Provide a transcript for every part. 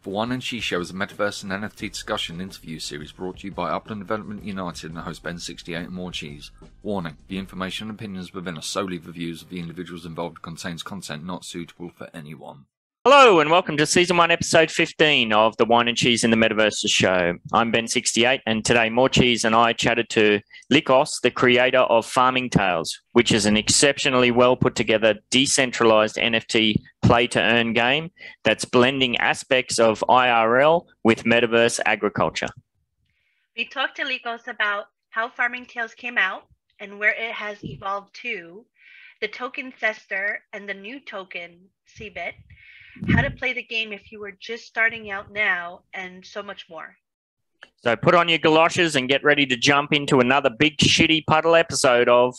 The Whine and Cheese show is a Metaverse and NFT discussion interview series brought to you by Upland Development United and host BEN68 and Morecheese. Warning, the information and opinions within are solely the views of the individuals involved and contains content not suitable for anyone. Hello and welcome to Season 1, Episode 15 of the Whine and Cheese in the Metaverses show. I'm BEN68 and today Morecheeese and I chatted to Lykos, the creator of Farming Tales, which is an exceptionally well put together decentralized NFT play-to-earn game that's blending aspects of IRL with Metaverse agriculture. We talked to Lykos about how Farming Tales came out and where it has evolved to, the token Fester and the new token Cbit, how to play the game if you were just starting out now, and so much more. So put on your galoshes and get ready to jump into another big shitty puddle episode of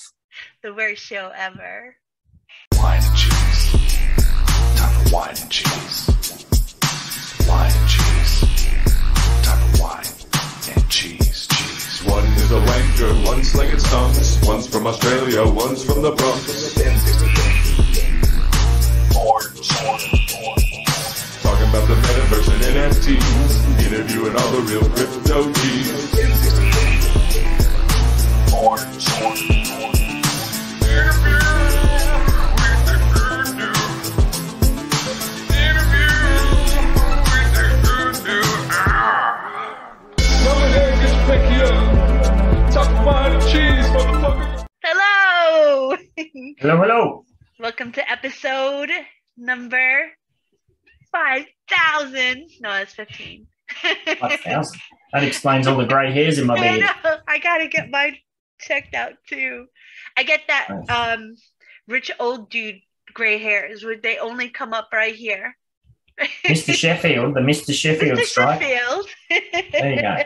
the worst show ever. Whine and Cheese. Time for Whine and Cheese. Whine and Cheese. Time for Whine and Cheese. Cheese. One is a wanker, one's like its tongues. One's from Australia, one's from the Bronx. Talking about the Metaverse and NFTs, interviewing all the real crypto G's. Hello! Hello, hello. Welcome to episode number 5,000. No, it's 15. 5,000. That explains all the grey hairs in my beard. I gotta get mine checked out too. I get that rich old dude gray hairs where they only come up right here. Mr. Sheffield, the Mr. Sheffield strike. Sheffield. There you go.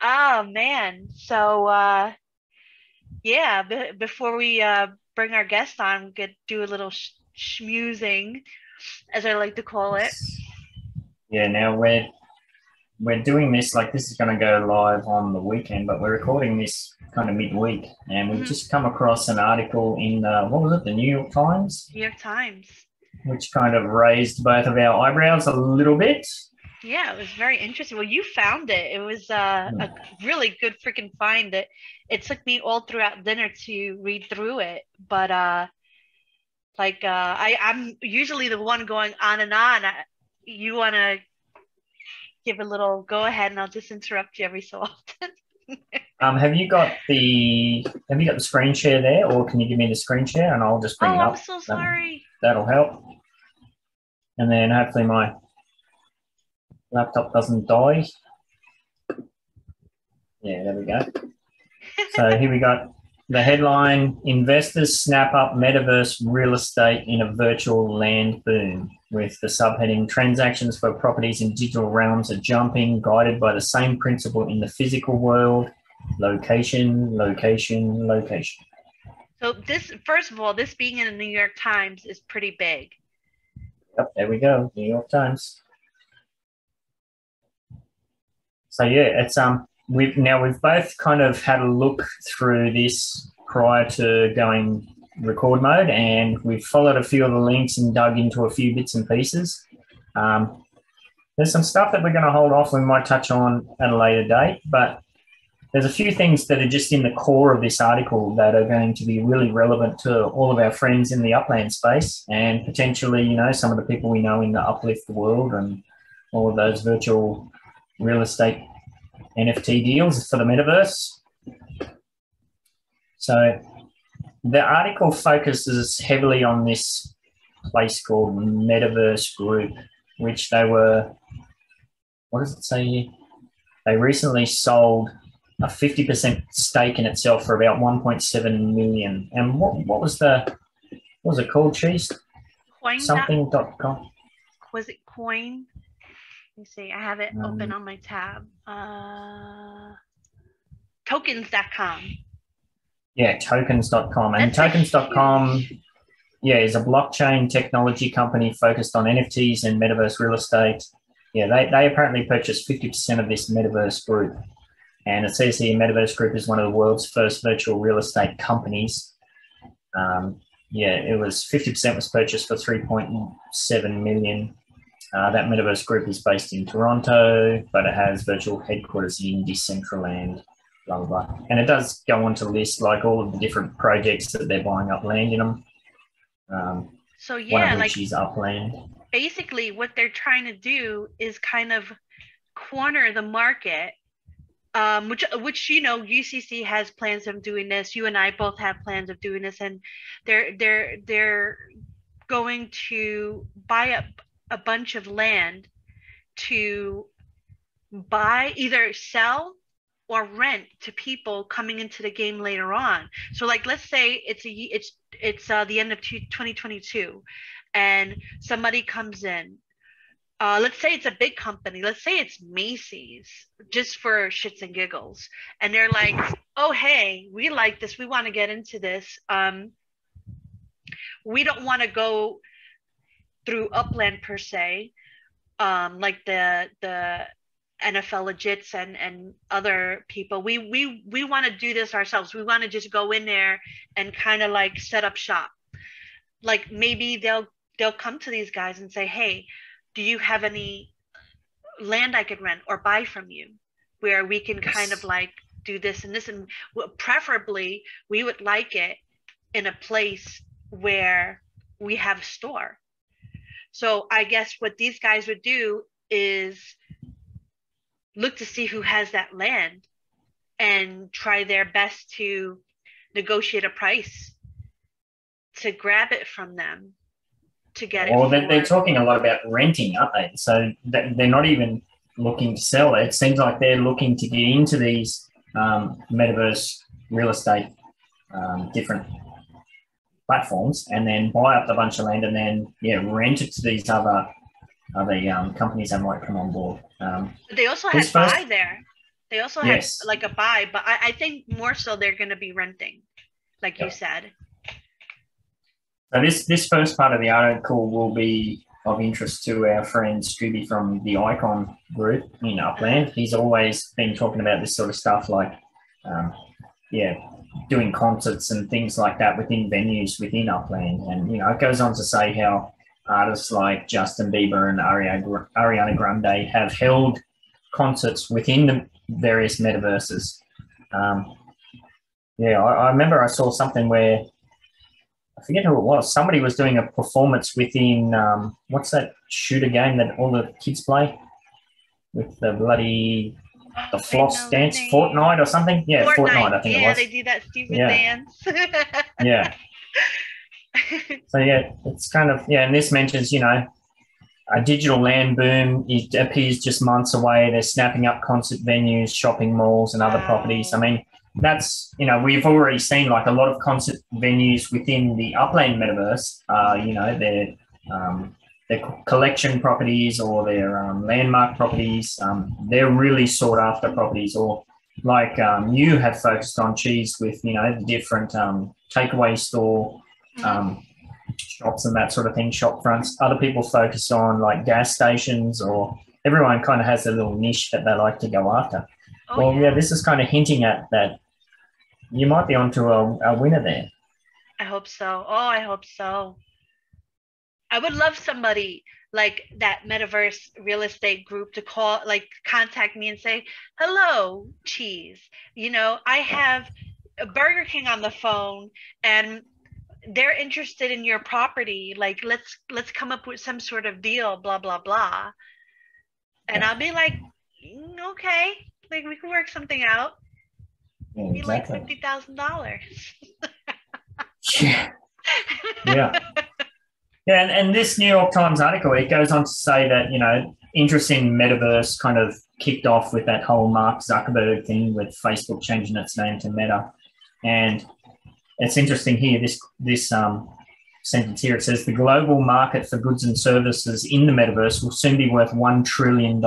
Oh man. So yeah, before we bring our guest on, we could do a little schmoozing, as I like to call it. Yeah, now we're doing this, like this is going to go live on the weekend, but we're recording this kind of midweek, and we've just come across an article in, what was it, the New York Times? New York Times. Which kind of raised both of our eyebrows a little bit. Yeah, it was very interesting. Well, you found it. It was a really good freaking find. It took me all throughout dinner to read through it, but I'm usually the one going on and on. You want to give a little go ahead, and I'll just interrupt you every so often. Have you got the screen share there, or can you give me the screen share and I'll just bring it up? I'm so sorry. That'll help. And then hopefully my laptop doesn't die. Yeah, there we go. So here we got the headline: Investors snap up Metaverse real estate in a virtual land boom, with the subheading: Transactions for properties in digital realms are jumping, guided by the same principle in the physical world: location, location, location. So this, first of all, this being in the New York Times is pretty big. Yep, there we go, New York Times. So yeah, it's we've both kind of had a look through this prior to going record mode, and we've followed a few of the links and dug into a few bits and pieces. There's some stuff that we're going to hold off. We might touch on at a later date, but there's a few things that are just in the core of this article that are going to be really relevant to all of our friends in the Upland space, and potentially, you know, some of the people we know in the Uplift world and all of those virtual real estate NFT deals for the Metaverse. So the article focuses heavily on this place called Metaverse Group, which they were, what does it say here? They recently sold a 50% stake in itself for about 1.7 million. And what was it called, Cheese? Coin. Something.com. Was it Coin? Let me see. I have it open on my tab. Tokens.com. Yeah, tokens.com. And tokens.com, yeah, is a blockchain technology company focused on NFTs and Metaverse real estate. Yeah, they apparently purchased 50% of this Metaverse Group. And it says here Metaverse Group is one of the world's first virtual real estate companies. Yeah, it was 50% was purchased for 3.7 million. That Metaverse group is based in Toronto, but it has virtual headquarters in Decentraland, blah, blah, blah. And it does go on to list like all of the different projects that they're buying up land in them. So One yeah, of like which is Upland. basically what they're trying to do is kind of corner the market, which you know, UCC has plans of doing this. You and I both have plans of doing this, and they're going to buy up a bunch of land to buy, either sell or rent to people coming into the game later on. So like, let's say it's the end of 2022 and somebody comes in, let's say it's a big company, let's say it's Macy's, just for shits and giggles, and they're like, oh hey, we like this, we want to get into this, we don't want to go through Upland per se, like the NFL legits and other people. We want to do this ourselves. We want to just go in there and kind of like set up shop. Like maybe they'll come to these guys and say, hey, do you have any land I could rent or buy from you where we can kind of like do this and this, and preferably we would like it in a place where we have a store. So I guess what these guys would do is look to see who has that land and try their best to negotiate a price to grab it from them, to get it. Well, they're talking a lot about renting, aren't they? So they're not even looking to sell it. It seems like they're looking to get into these metaverse real estate, different platforms, and then buy up a bunch of land and then rent it to these other companies that might come on board. But they also have buy there. They also have like a buy, but I think more so they're going to be renting, like you said. So this first part of the article will be of interest to our friend Scooby from the Icon group in Upland. He's always been talking about this sort of stuff, like doing concerts and things like that within venues within Upland. And it goes on to say how artists like Justin Bieber and Ariana Grande have held concerts within the various metaverses. I remember I saw something where, I forget who it was, somebody was doing a performance within, what's that shooter game that all the kids play with the bloody, the floss dance, Fortnite or something? Yeah, Fortnite I think it was. Yeah, they do that stupid dance. Yeah. So it's kind of, and this mentions, a digital land boom. It appears just months away. They're snapping up concert venues, shopping malls and other properties. I mean, that's, we've already seen like a lot of concert venues within the Upland metaverse, their collection properties or their landmark properties. They're really sought after properties, or like you have focused on Cheese with, the different takeaway store shops and that sort of thing, shop fronts. Other people focus on like gas stations, or everyone kind of has a little niche that they like to go after. This is kind of hinting at that you might be onto a winner there. I hope so. Oh, I hope so. I would love somebody like that Metaverse real estate group to contact me and say, hello, Cheese. I have a Burger King on the phone and they're interested in your property. Like, let's come up with some sort of deal, blah, blah, blah. And I'll be like, okay, like we can work something out. Be like $50,000. And this New York Times article, it goes on to say that, interest in Metaverse kind of kicked off with that whole Mark Zuckerberg thing with Facebook changing its name to Meta. And it's interesting here, this sentence here, it says the global market for goods and services in the Metaverse will soon be worth $1 trillion,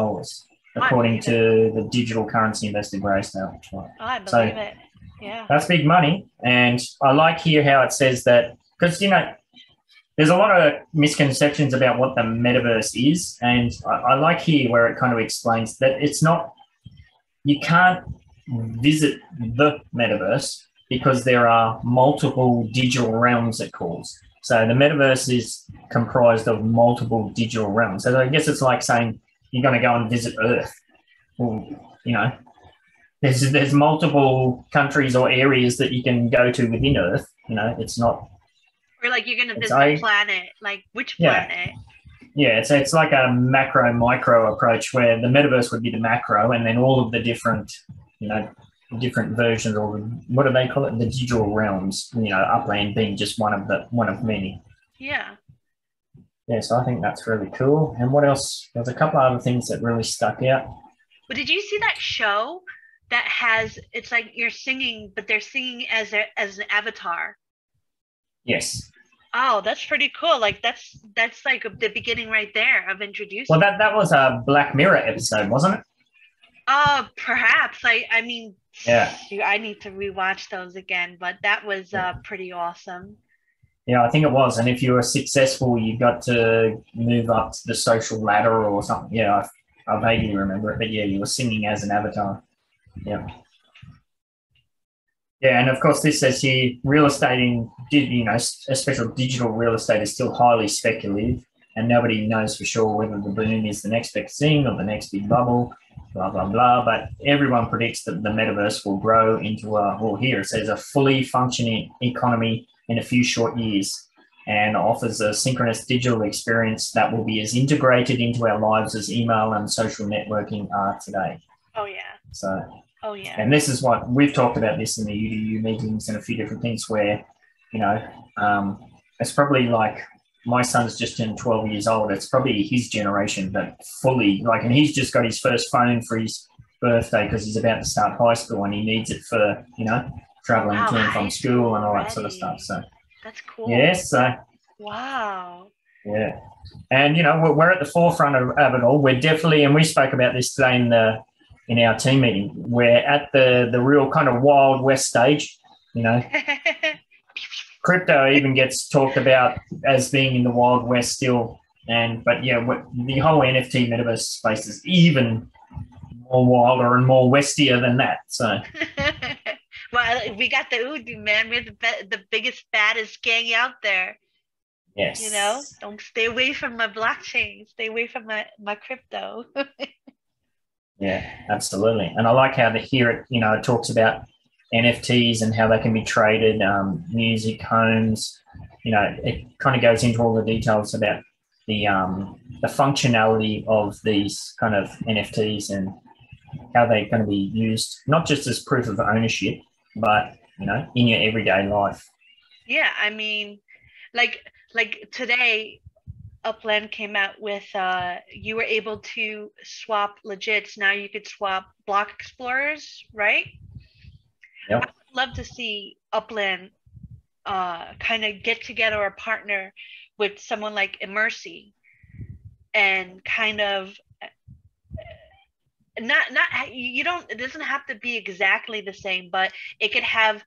according to the digital currency investor Grayscale. Oh, I believe it. Yeah. That's big money. And I like here how it says that, because, there's a lot of misconceptions about what the Metaverse is. And I like here where it kind of explains that it's not, you can't visit the Metaverse because there are multiple digital realms, it calls. So the metaverse is comprised of multiple digital realms. So I guess it's like saying you're going to go and visit Earth. Well, you know, there's multiple countries or areas that you can go to within Earth. You know, it's not. Or like you're going to visit a planet. Like which planet? Yeah, it's like a macro micro approach where the metaverse would be the macro, and then all of the different, you know, different versions, or what do they call it? The digital realms. You know, Upland being just one of many. Yeah. Yeah, so I think that's really cool. And what else? There's a couple of other things that really stuck out. But did you see that show that has? It's like you're singing, but they're singing as an avatar. Yes. Oh, that's pretty cool. Like that's like the beginning right there of introducing. Well, that was a Black Mirror episode, wasn't it? Perhaps. I mean, yeah. I need to rewatch those again, but that was pretty awesome. Yeah, I think it was. And if you were successful, you got to move up to the social ladder or something. Yeah, I vaguely remember it, but yeah, you were singing as an avatar. Yeah. Yeah, and of course, this says here, real estate especially digital real estate is still highly speculative, and nobody knows for sure whether the boom is the next big thing or the next big bubble, blah, blah, blah. But everyone predicts that the metaverse will grow into here it says a fully functioning economy in a few short years, and offers a synchronous digital experience that will be as integrated into our lives as email and social networking are today. Oh, yeah. So... Oh, yeah. And this is what we've talked about this in the UDU meetings and a few different things where, you know, it's probably like my son's just turned 12 years old. It's probably his generation, but fully like, and he's just got his first phone for his birthday because he's about to start high school and he needs it for, you know, traveling to and from school and all that sort of stuff. So that's cool. Yes. So, wow. Yeah. And, you know, we're at the forefront of it all. We're definitely, and we spoke about this today in our team meeting, we're at the real kind of Wild West stage, you know. Crypto even gets talked about as being in the Wild West still. But yeah, the whole NFT metaverse space is even more wilder and more westier than that. So well, we got the Udu, man. We're the biggest, baddest gang out there. Yes. You know, don't stay away from my blockchain. Stay away from my crypto. Yeah, absolutely. And I like how it talks about NFTs and how they can be traded, music, homes. You know, it kind of goes into all the details about the functionality of these kind of NFTs and how they're going to be used, not just as proof of ownership, but, you know, in your everyday life. Yeah, I mean, like today, Upland came out with you were able to swap legits. Now you could swap block explorers, right? Yep. I would love to see Upland kind of get together or partner with someone like Immersi and kind of it doesn't have to be exactly the same, but it could have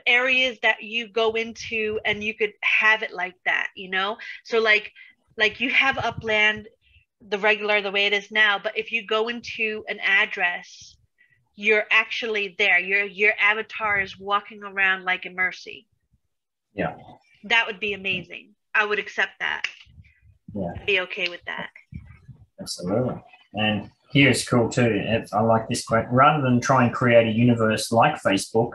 areas that you go into and you could have it like that, you know? So like you have Upland, the way it is now, but if you go into an address, you're actually there. Your avatar is walking around like Immersi. Yeah. That would be amazing. I would accept that. Yeah. I'd be okay with that. Absolutely. And here's cool too. I like this quote. Rather than try and create a universe like Facebook,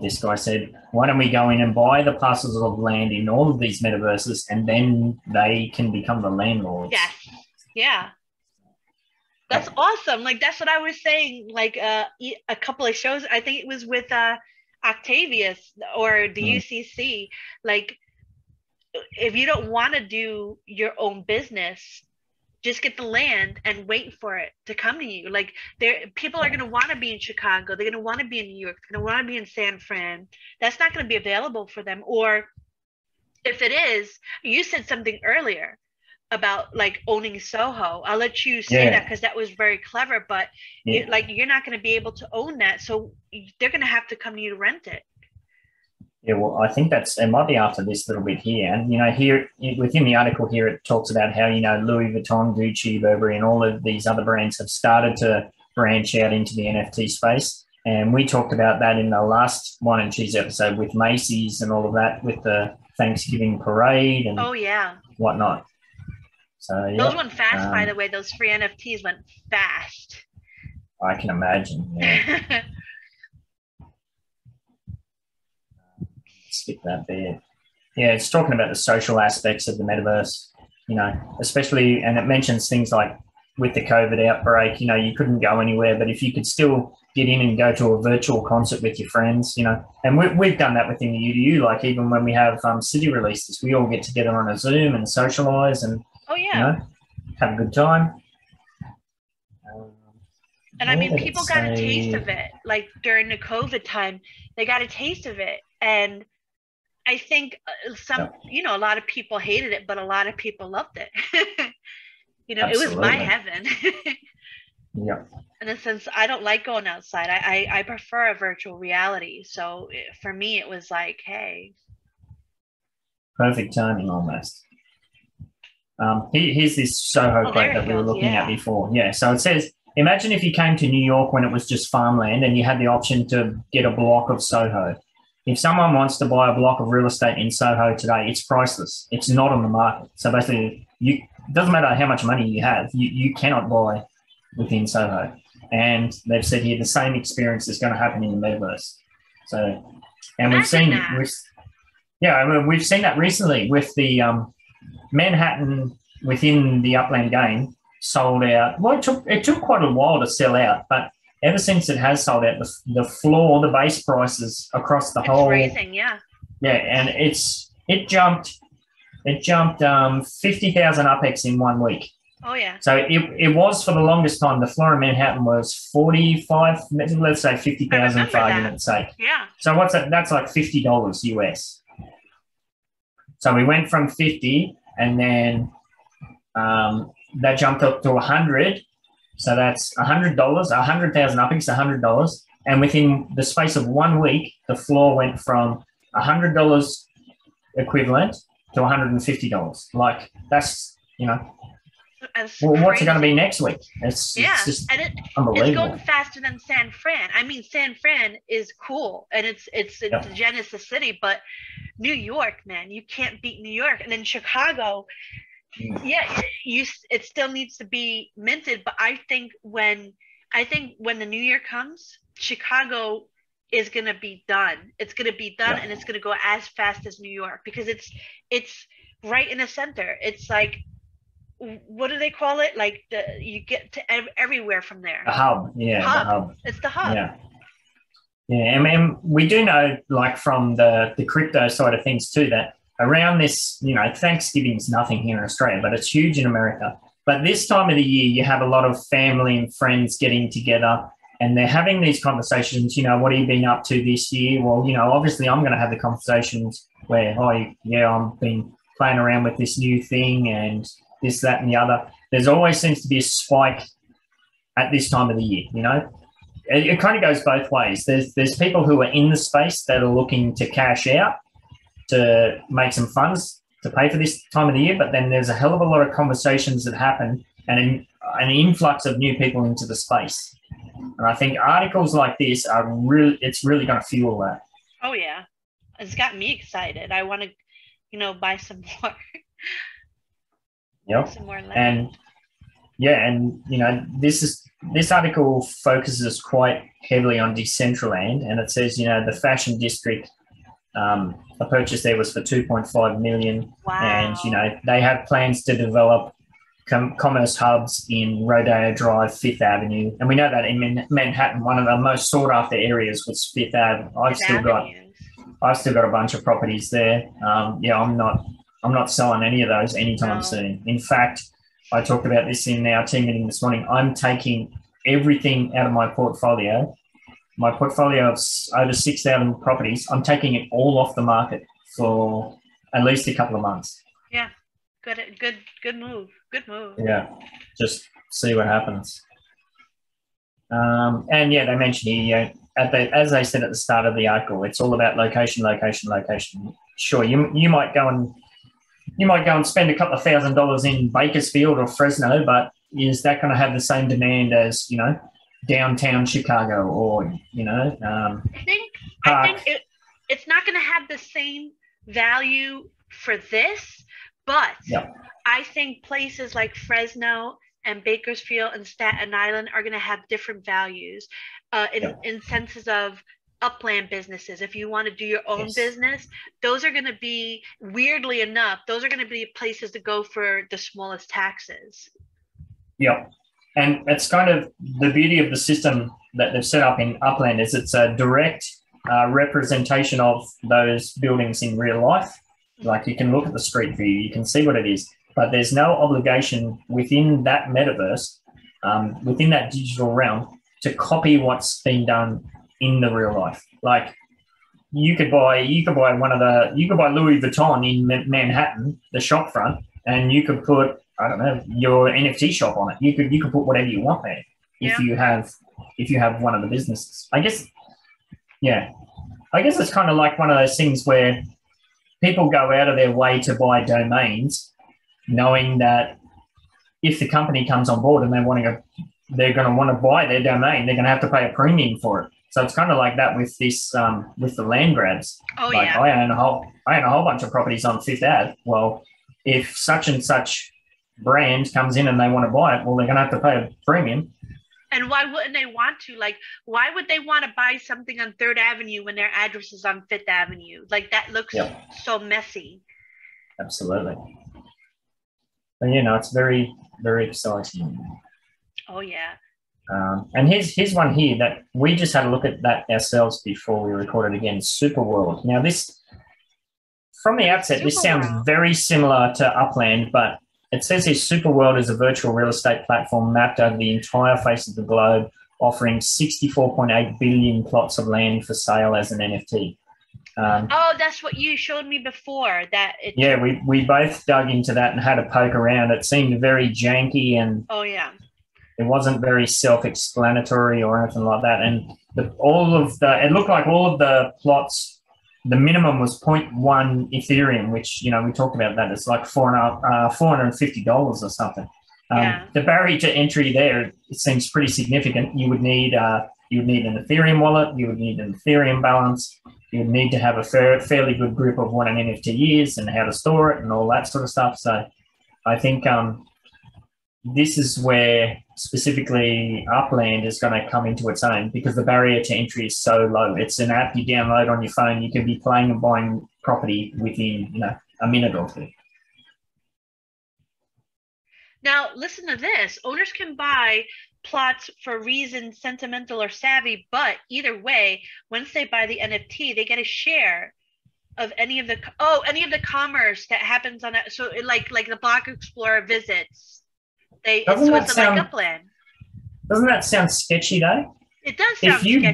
this guy said, why don't we go in and buy the parcels of land in all of these metaverses and then they can become the landlords? Yes. Yeah. That's awesome. Like, that's what I was saying, like a couple of shows. I think it was with Octavius or the UCC. Like, if you don't want to do your own business, just get the land and wait for it to come to you. Like, people are going to want to be in Chicago. They're going to want to be in New York. They're going to want to be in San Fran. That's not going to be available for them. Or if it is, you said something earlier about like owning Soho. I'll let you say that because that was very clever, but you're not going to be able to own that. So they're going to have to come to you to rent it. Yeah, well, I think it might be after this little bit here. And, you know, here within the article here, it talks about how, you know, Louis Vuitton, Gucci, Burberry, and all of these other brands have started to branch out into the NFT space. And we talked about that in the last Whine and Cheese episode with Macy's and all of that, with the Thanksgiving parade and whatnot. So yeah, those went fast, by the way. Those free NFTs went fast. I can imagine. Yeah. Skip that there. Yeah, it's talking about the social aspects of the metaverse, you know, especially, and it mentions things like with the COVID outbreak, you know, you couldn't go anywhere, but if you could still get in and go to a virtual concert with your friends, you know, and we've done that within the UDU, like even when we have city releases, we all get together on a Zoom and socialise and, you know, have a good time. And I mean, people got a taste of it, like during the COVID time, they got a taste of it. And I think you know, a lot of people hated it, but a lot of people loved it. You know, Absolutely. It was my heaven. Yeah. In a sense, I don't like going outside. I prefer a virtual reality. So for me, it was like, hey. Perfect timing almost. Here's this Soho quote that we were looking at before. Yeah, so it says, imagine if you came to New York when it was just farmland and you had the option to get a block of Soho. If someone wants to buy a block of real estate in Soho today, it's priceless. It's not on the market. So basically, it doesn't matter how much money you have, you cannot buy within Soho. And they've said here the same experience is going to happen in the metaverse. So, and we've seen that recently with the Manhattan within the Upland game sold out. Well, it took quite a while to sell out, but ever since it has sold out, the floor, the base prices across the whole, raising, yeah, and it jumped 50,000 UpX in 1 week. Oh yeah. So it was for the longest time. The floor in Manhattan was 45, let's say 50,000 for argument's sake. Yeah. So what's that? That's like $50 US. So we went from 50, and then that jumped up to 100. So that's $100, 100,000 UpX, $100. And within the space of 1 week, the floor went from $100 equivalent to $150. Like, that's, you know, what's it going to be next week? It's just unbelievable. It's going faster than San Fran. I mean, San Fran is cool, and it's the Genesis City, but New York, man, you can't beat New York. And then Chicago, it still needs to be minted, but I think when the new year comes, Chicago is going to be done. It's going to be done, and it's going to go as fast as New York, because it's right in the center. It's like, what do they call it? Like you get to everywhere from there. The hub, yeah. The hub. It's the hub. Yeah, and we do know, like from the crypto side of things too, that around this, you know, Thanksgiving's nothing here in Australia, but it's huge in America. But this time of the year, you have a lot of family and friends getting together, and they're having these conversations, you know, what have you been up to this year? Well, you know, obviously I'm going to have the conversations where, I've been playing around with this new thing and this, that, and the other. There's always seems to be a spike at this time of the year, you know. It kind of goes both ways. There's people who are in the space that are looking to cash out to make some funds to pay for this time of the year, but then there's a hell of a lot of conversations that happen and an influx of new people into the space. And I think articles like this it's really going to fuel that. Oh yeah, it's got me excited. I want to, you know, buy some more. Yep. Some more land. And you know, this article focuses quite heavily on Decentraland, and it says, you know, the fashion district, a purchase there was for $2.5 million. Wow. And you know, they have plans to develop commerce hubs in Rodeo Drive, Fifth Avenue, and we know that in Manhattan, one of the most sought after areas was Fifth Ave. I've still got a bunch of properties there. I'm not selling any of those anytime soon. In fact, I talked about this in our team meeting this morning. I'm taking everything out of my portfolio. My portfolio of over 6,000 properties, I'm taking it all off the market for at least a couple of months. Yeah, good move. Good move. Yeah, just see what happens. And yeah, they mentioned here, as they said at the start of the article, it's all about location, location, location. Sure, you might go and spend a couple of $1,000s in Bakersfield or Fresno, but is that going to have the same demand as, you know, downtown Chicago, or I think it's not going to have the same value for this, but I think places like Fresno and Bakersfield and Staten Island are going to have different values in senses of upland businesses. If you want to do your own business, those are going to be, weirdly enough, those are going to be places to go for the smallest taxes. Yep. And it's kind of the beauty of the system that they've set up in Upland is it's a direct representation of those buildings in real life. Like you can look at the street view, you can see what it is, but there's no obligation within that metaverse, within that digital realm, to copy what's been done in the real life. Like you could buy Louis Vuitton in Manhattan, the shop front, and you could put, I don't know, your NFT shop on it. You could put whatever you want there if you have one of the businesses. I guess it's kind of like one of those things where people go out of their way to buy domains, knowing that if the company comes on board and they're going to want to buy their domain, they're going to have to pay a premium for it. So it's kind of like that with this, with the land grabs. I own a whole bunch of properties on Fifth Ave. Well, if such and such brand comes in and they want to buy it, well, they're going to have to pay a premium. And why wouldn't they want to? Like, why would they want to buy something on 3rd Avenue when their address is on 5th Avenue? Like, that looks so messy. Absolutely. But, it's very, very exciting. Oh, yeah. And here's one here that we just had a look at that ourselves before we recorded again, Superworld. Now, this, from the outset, this sounds very similar to Upland, but it says here Superworld is a virtual real estate platform mapped over the entire face of the globe, offering 64.8 billion plots of land for sale as an NFT. That's what you showed me before. We both dug into that and had a poke around. It seemed very janky and it wasn't very self-explanatory or anything like that. And it looked like all of the plots, the minimum was 0.1 Ethereum, which, we talked about that. It's like $450 or something. The barrier to entry there, it seems pretty significant. You would need an Ethereum wallet. You would need an Ethereum balance. You would need to have a fairly good grip of what an NFT is and how to store it and all that sort of stuff. So I think this is where specifically Upland is going to come into its own because the barrier to entry is so low. It's an app you download on your phone. You can be playing and buying property within, a minute or two. Now, listen to this. Owners can buy plots for reasons sentimental or savvy, but either way, once they buy the NFT, they get a share of any of the commerce that happens on it. So like the Block Explorer visits. Like Upland. Doesn't that sound sketchy though? It does sound sketchy.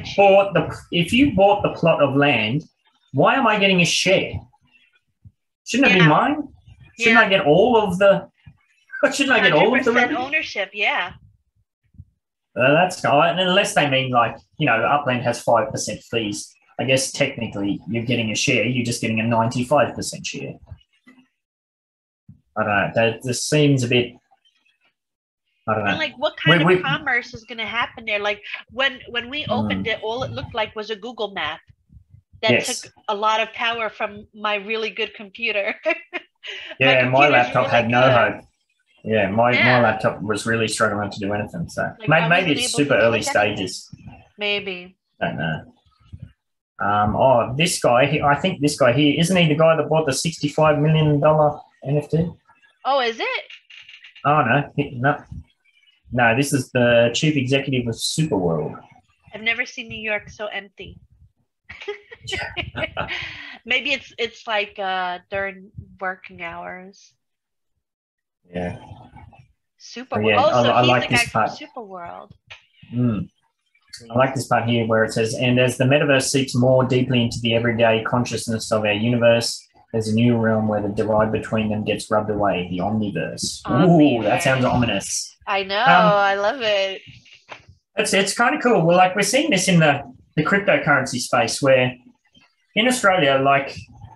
If you bought the plot of land, why am I getting a share? Shouldn't it be mine? Shouldn't I get all of the? Shouldn't I get all of the revenue? Ownership? Yeah. That's unless they mean Upland has 5% fees. I guess technically you're getting a share. You're just getting a 95% share. I don't know. That just seems a bit. I don't know. And what kind of commerce is going to happen there? Like when we opened it, all it looked like was a Google map that took a lot of power from my really good computer. my laptop really had no hope. Yeah, my laptop was really struggling to do anything. So maybe it's super early stages. Maybe. I don't know. This guy, I think this guy here, isn't he the guy that bought the $65 million NFT? Oh, is it? Oh, no, this is the chief executive of Superworld. I've never seen New York so empty. Maybe it's like during working hours. Yeah. Superworld. I he's like the guy this part. from Superworld. I like this part here where it says, and as the metaverse seeps more deeply into the everyday consciousness of our universe, there's a new realm where the divide between them gets rubbed away, the Omniverse. Ooh, that sounds ominous. I know. I love it. It's kind of cool. Well, we're seeing this in the cryptocurrency space where in Australia,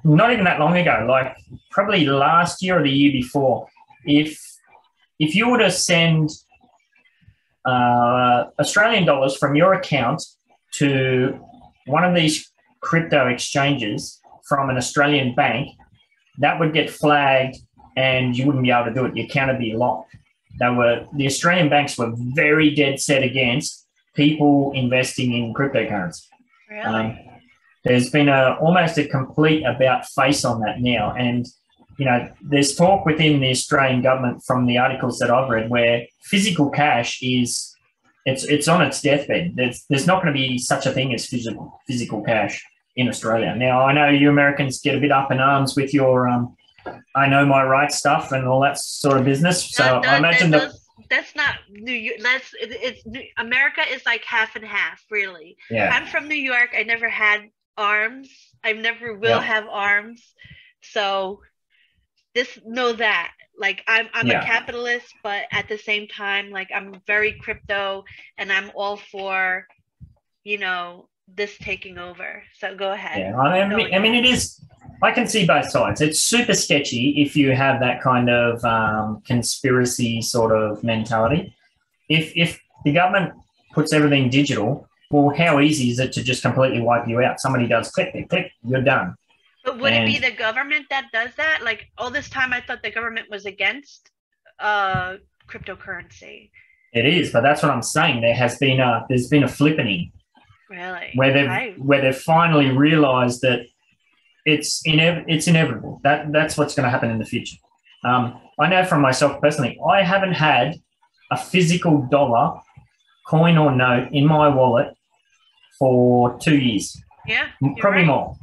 not even that long ago, probably last year or the year before, if you were to send Australian dollars from your account to one of these crypto exchanges from an Australian bank, that would get flagged and you wouldn't be able to do it. Your account would be locked. The Australian banks were very dead set against people investing in cryptocurrency. Really? There's been almost a complete about face on that now. And, you know, there's talk within the Australian government from the articles that I've read where physical cash is, it's on its deathbed. There's not going to be such a thing as physical cash in Australia. Now, I know you Americans get a bit up in arms with your I know my rights stuff and all that sort of business. So I imagine that's not New York. America is like half and half, really. Yeah. I'm from New York. I never had arms. I never will have arms. So know that. Like I'm a capitalist, but at the same time, like I'm very crypto and I'm all for, you know, this taking over. So go ahead. Yeah, I mean, it is. I can see both sides. It's super sketchy if you have that kind of conspiracy sort of mentality. If the government puts everything digital, well, how easy is it to just completely wipe you out? Somebody does click, click, click, you're done. But would it be the government that does that? Like all this time, I thought the government was against cryptocurrency. It is, but that's what I'm saying. There's been a flippening. Really? Where they've finally realised that it's inevitable. That's what's going to happen in the future. I know from myself personally, I haven't had a physical dollar, coin or note in my wallet for 2 years. Yeah, probably more.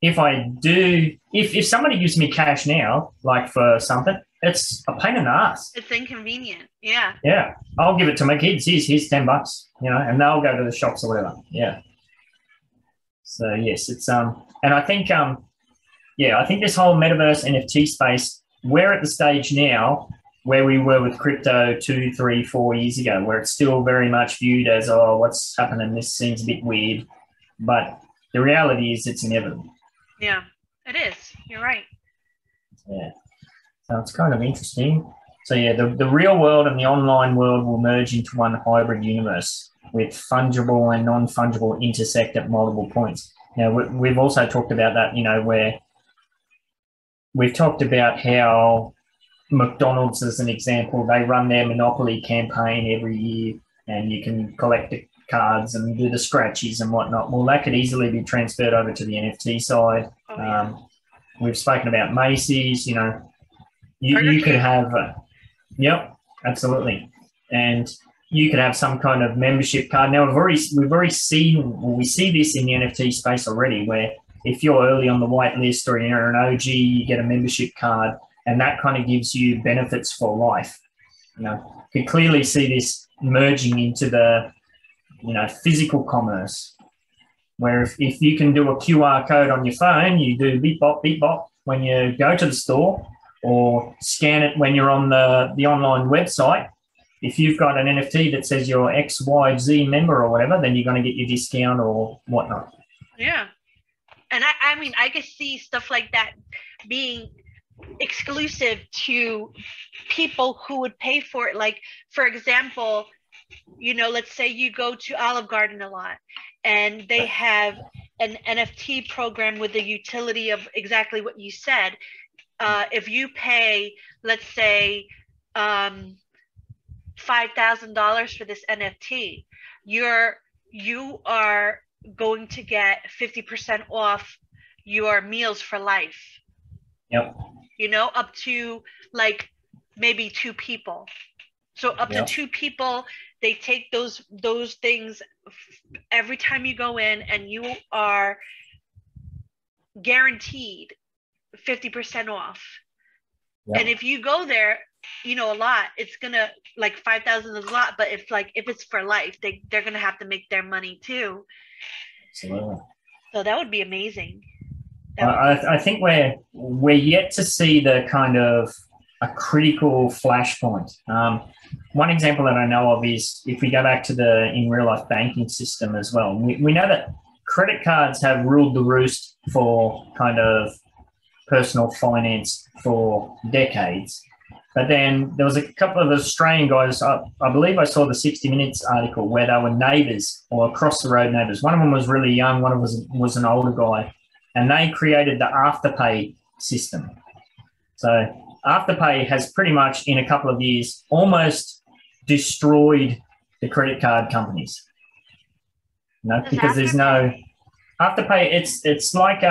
If I do, if somebody gives me cash now, like for something, it's a pain in the ass. It's inconvenient. Yeah. Yeah. I'll give it to my kids. Here's $10, you know, and they'll go to the shops or whatever. Yeah. So yes, it's and I think I think this whole metaverse NFT space, we're at the stage now where we were with crypto 2, 3, 4 years ago, where it's still very much viewed as, oh, what's happening? This seems a bit weird. But the reality is it's inevitable. Yeah, it is. You're right. Yeah. So it's kind of interesting. So yeah, the real world and the online world will merge into one hybrid universe with fungible and non-fungible intersect at multiple points. Now, we've also talked about that, you know, where we've talked about how McDonald's, as an example, they run their Monopoly campaign every year and you can collect the cards and do the scratchies and whatnot. Well, that could easily be transferred over to the NFT side. Oh, yeah. We've spoken about Macy's, you know, you could have, absolutely. And you could have some kind of membership card. Now, we've already seen, we see this in the NFT space already, where if you're early on the white list or you're an OG, you get a membership card, and that kind of gives you benefits for life. You know, you can clearly see this merging into the, you know, physical commerce, where if you can do a QR code on your phone, you do beep bop when you go to the store, or scan it when you're on the online website. If you've got an NFT that says you're XYZ member or whatever, then you're going to get your discount or whatnot. Yeah. And I mean, I could see stuff like that being exclusive to people who would pay for it. Like, for example, you know, let's say you go to Olive Garden a lot and they have an NFT program with the utility of exactly what you said. If you pay, let's say, $5,000 for this NFT, you are going to get 50% off your meals for life. Yep. You know, up to like maybe 2 people. So up to 2 people, they take those things every time you go in, and you are guaranteed 50% off. Yep. And if you go there, you know, a lot, it's gonna, like 5,000 is a lot, but if it's for life, they're gonna have to make their money too. Absolutely. So that would be amazing. I think we're yet to see the kind of a critical flashpoint. One example that I know of is if we go back to the in real life banking system as well. We know that credit cards have ruled the roost for kind of personal finance for decades. But then there was a couple of Australian guys, I believe I saw the 60 Minutes article where they were neighbours or across the road neighbours. One of them was really young, one of them was an older guy, and they created the Afterpay system. So Afterpay has pretty much in a couple of years almost destroyed the credit card companies. Because there's no Afterpay. It's like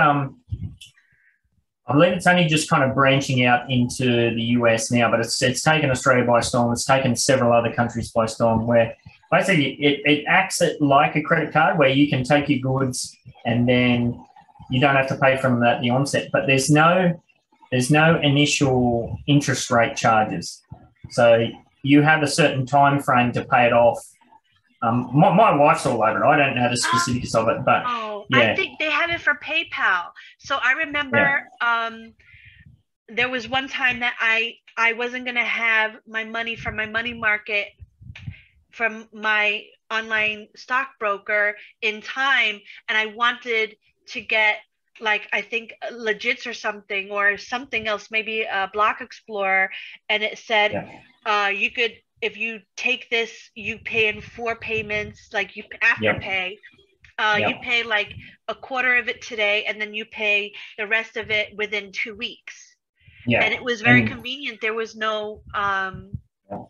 I believe it's only just kind of branching out into the US now, but it's taken Australia by storm. It's taken several other countries by storm, where basically it acts like a credit card where you can take your goods and then you don't have to pay from the onset, but there's no initial interest rate charges. So you have a certain time frame to pay it off. My wife's all over it. I don't know the specifics of it, but yeah. I think they have it for PayPal. So I remember there was one time that I wasn't going to have my money from my money market from my online stockbroker in time, and I wanted to get like I think Legits or something else, maybe a Block Explorer, and it said you could. If you take this, you pay in 4 payments, like you Afterpay. You pay like a quarter of it today, and then you pay the rest of it within 2 weeks. Yeah. And it was very convenient. There was no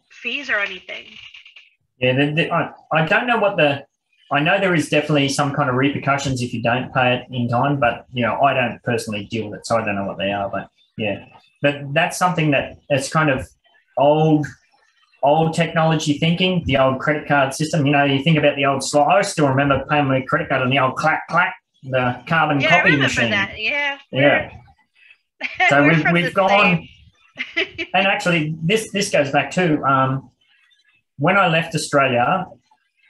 fees or anything. Yeah, I don't know I know there is definitely some kind of repercussions if you don't pay it in time, but I don't personally deal with it, so I don't know what they are. But yeah, but that's something that's kind of old technology thinking, the old credit card system. You think about the old slot. I still remember paying my credit card on the old clack, the carbon copy machine. That. Yeah. Yeah. So we've gone, and actually this goes back to when I left Australia,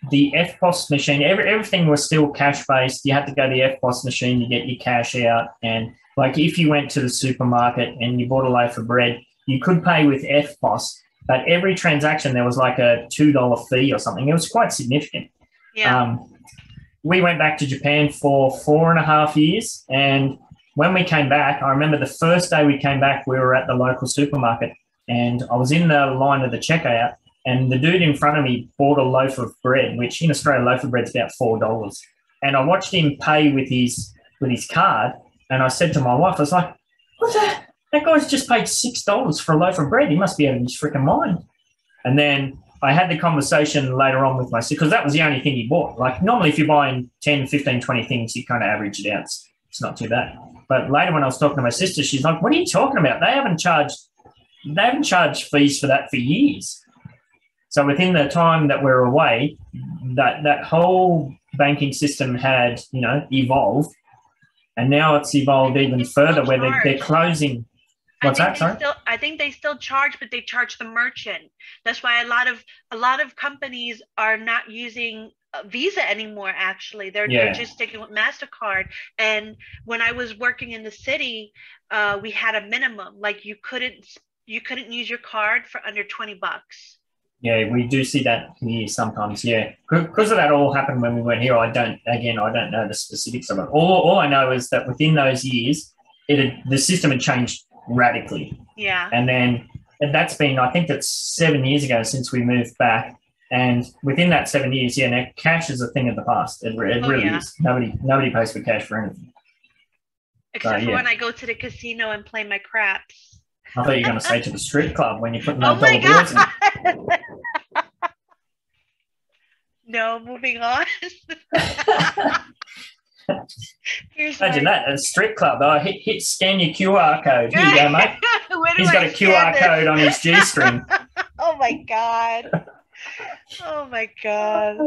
the FPOS machine, everything was still cash-based. You had to go to the FPOS machine to get your cash out. And like if you went to the supermarket and you bought a loaf of bread, you could pay with FPOS. But every transaction, there was like a $2 fee or something. It was quite significant. Yeah. We went back to Japan for 4.5 years. And when we came back, I remember the first day we came back, we were at the local supermarket. And I was in the line of the checkout. And the dude in front of me bought a loaf of bread, which in Australia, a loaf of bread's about $4. And I watched him pay with his card. And I said to my wife, I was like, what the? That guy's just paid $6 for a loaf of bread. He must be out of his freaking mind. And then I had the conversation later on with my sister, because that was the only thing he bought. Like normally if you're buying 10, 15, 20 things, you kind of average it out. It's not too bad. But later when I was talking to my sister, she's like, what are you talking about? They haven't charged fees for that for years. So within the time that we're away, that whole banking system had, evolved. And now it's evolved even further where they're closing. What's that? Sorry? I think they still charge, but they charge the merchant. That's why a lot of companies are not using Visa anymore. Actually, they're just sticking with MasterCard. And when I was working in the city, we had a minimum. Like you couldn't use your card for under $20. Yeah, we do see that here sometimes. Yeah, because of that all happened when we went here. I don't know the specifics of it. All I know is that within those years, the system had changed radically. Yeah. And then that's been, I think that's 7 years ago since we moved back. And within that 7 years, now cash is a thing of the past. It really is. Nobody pays for cash for anything. Except for when I go to the casino and play my craps. I thought you were going to say to the strip club when you put no dollar bills in. No, moving on. Imagine that, a strip club. Scan your QR code. Here you go, mate. He's got a QR code on his G-string. Oh, my God. Oh, my God.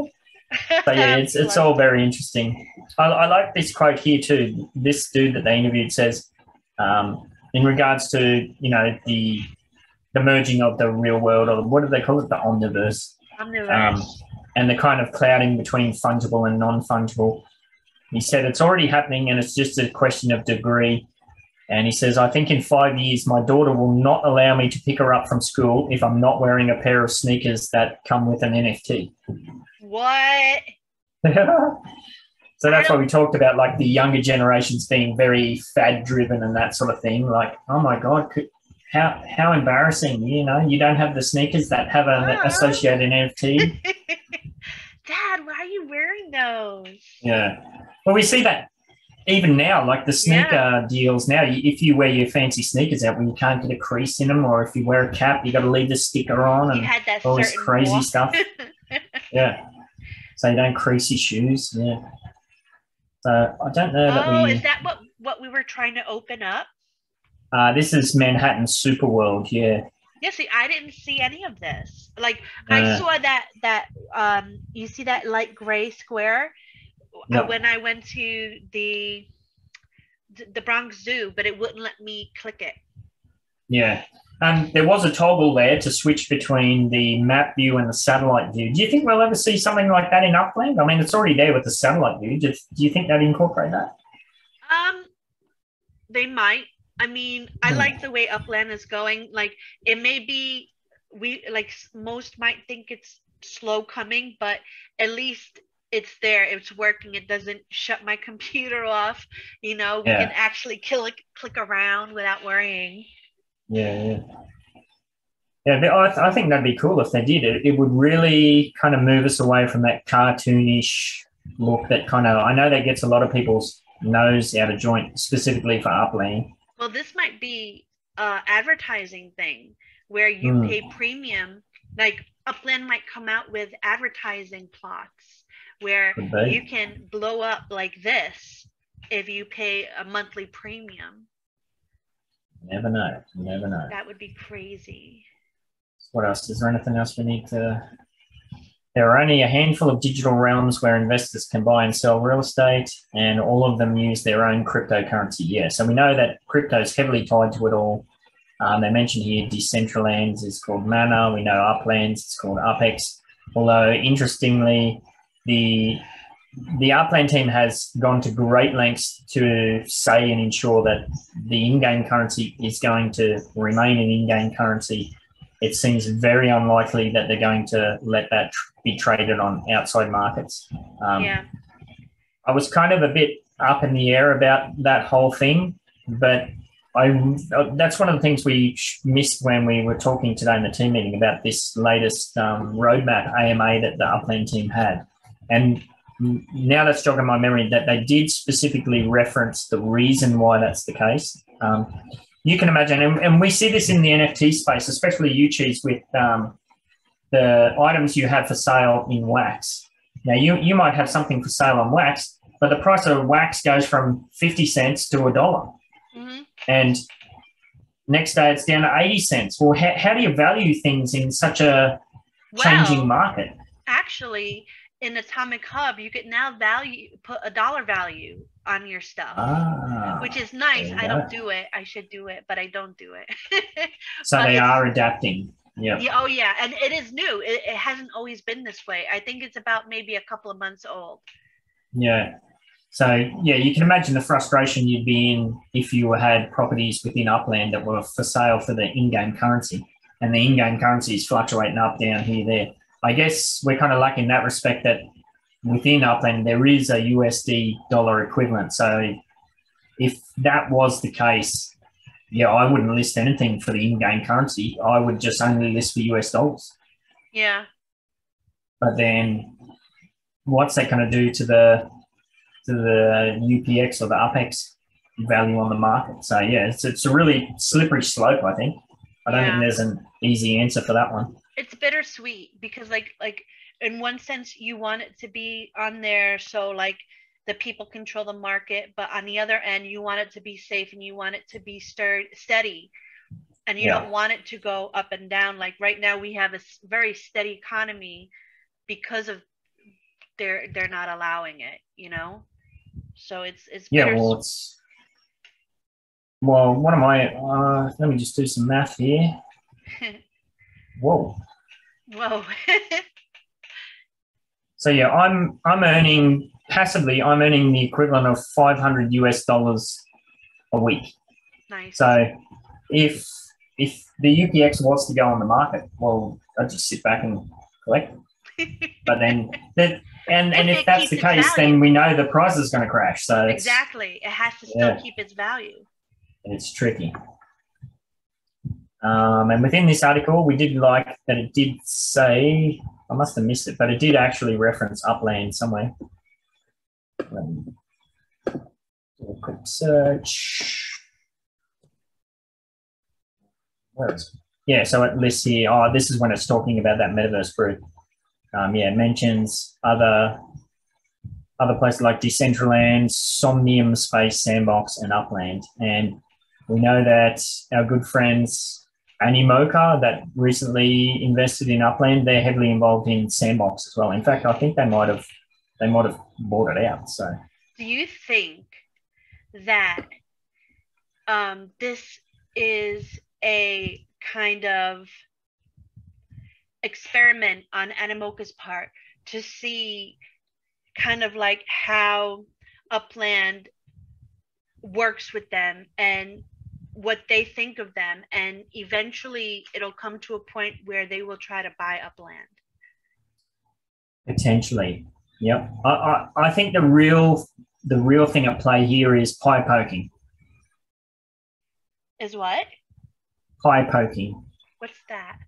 So, yeah, it's all very interesting. I like this quote here, too. This dude that they interviewed says, in regards to, the merging of the real world, or what do they call it? The omniverse. And the kind of clouding between fungible and non-fungible. He said it's already happening and it's just a question of degree. And he says, I think in 5 years, my daughter will not allow me to pick her up from school if I'm not wearing a pair of sneakers that come with an NFT. What? So that's why we talked about like the younger generations being very fad driven and that sort of thing. Like, oh my God, how embarrassing, you know, you don't have the sneakers that have an associated NFT. Dad, why are you wearing those? Yeah. Well, we see that even now, like the sneaker deals now, if you wear your fancy sneakers out, when you can't get a crease in them, or if you wear a cap, you got to leave the sticker on, and had that all this crazy stuff. Yeah. So you don't crease your shoes. Yeah. So I don't know that we... Oh, is that what we were trying to open up? This is Manhattan Superworld, yeah. Yeah, see, I didn't see any of this. Like, I saw that you see that light gray square when I went to the Bronx Zoo, but it wouldn't let me click it. Yeah. There was a toggle there to switch between the map view and the satellite view. Do you think we'll ever see something like that in Upland? I mean, it's already there with the satellite view. Do you think they'd incorporate that? They might. I mean, I like the way Upland is going. Like, it may be, most might think it's slow coming, but at least it's there. It's working. It doesn't shut my computer off. You know, we can actually click around without worrying. Yeah. I think that'd be cool if they did. It would really kind of move us away from that cartoonish look that kind of, I know that gets a lot of people's nose out of joint, specifically for Upland. Well, this might be an advertising thing where you pay premium. Like Upland might come out with advertising plots where you can blow up like this if you pay a monthly premium. Never know. That would be crazy. What else? Is there anything else we need to... There are only a handful of digital realms where investors can buy and sell real estate, and all of them use their own cryptocurrency. Yeah, so we know that crypto is heavily tied to it all. They mentioned here Decentralands is called Mana. We know Uplands, it's called UpX. Although, interestingly, the Upland team has gone to great lengths to say and ensure that the in-game currency is going to remain an in-game currency. It seems very unlikely that they're going to let that be traded on outside markets. I was kind of a bit up in the air about that whole thing, but that's one of the things we missed when we were talking today in the team meeting about this latest roadmap AMA that the Upland team had. And now that's jogging my memory that they did specifically reference the reason why that's the case. You can imagine, and we see this in the NFT space, especially Morecheeese, with the items you have for sale in wax. Now, you might have something for sale on wax, but the price of wax goes from 50 cents to $1. Mm-hmm. And next day it's down to 80 cents. Well, how do you value things in such a changing market? Actually, in Atomic Hub, you can now put a dollar value on your stuff, which is nice. I don't do it. I should do it, but I don't do it. So they are adapting. Yeah. Oh, yeah. And it is new. It hasn't always been this way. I think it's about maybe a couple of months old. Yeah. So, yeah, you can imagine the frustration you'd be in if you had properties within Upland that were for sale for the in-game currency, and the in-game currency is fluctuating up, down, here, there. I guess we're kind of lucky in that respect that within Upland there is a USD dollar equivalent. So if that was the case, yeah, I wouldn't list anything for the in-game currency. I would just only list for US dollars. Yeah. But then what's that going to do to the UPX or the UpX value on the market? So, yeah, it's a really slippery slope, I think. I don't think there's an easy answer for that one. It's bittersweet because like in one sense you want it to be on there so like the people control the market, but on the other end you want it to be safe and you want it to be steady, and you don't want it to go up and down. Like right now we have a very steady economy because of they're not allowing it, you know. So it's well, what am I? Let me just do some math here. Whoa. So yeah, I'm earning passively. I'm earning the equivalent of $500 US a week. Nice. So if the UPX was to go on the market, well, I'd just sit back and collect. But then and if that's the case, then we know the price is going to crash. So exactly, it has to still keep its value. It's tricky. And within this article, we did like that it did say, I must have missed it, but it did actually reference Upland somewhere. Do a quick search. Where is it? Yeah, so it lists here, this is when it's talking about that Metaverse group. It mentions other places like Decentraland, Somnium Space Sandbox, and Upland. And we know that our good friends Animoca that recently invested in Upland, they're heavily involved in Sandbox as well. In fact, I think they might have bought it out. So, do you think that this is a kind of experiment on Animoca's part to see kind of like how Upland works with them and what they think of them, and eventually it'll come to a point where they will try to buy Upland? Potentially, yep. I think the real thing at play here is pie poking. Is what? Pie poking. What's that?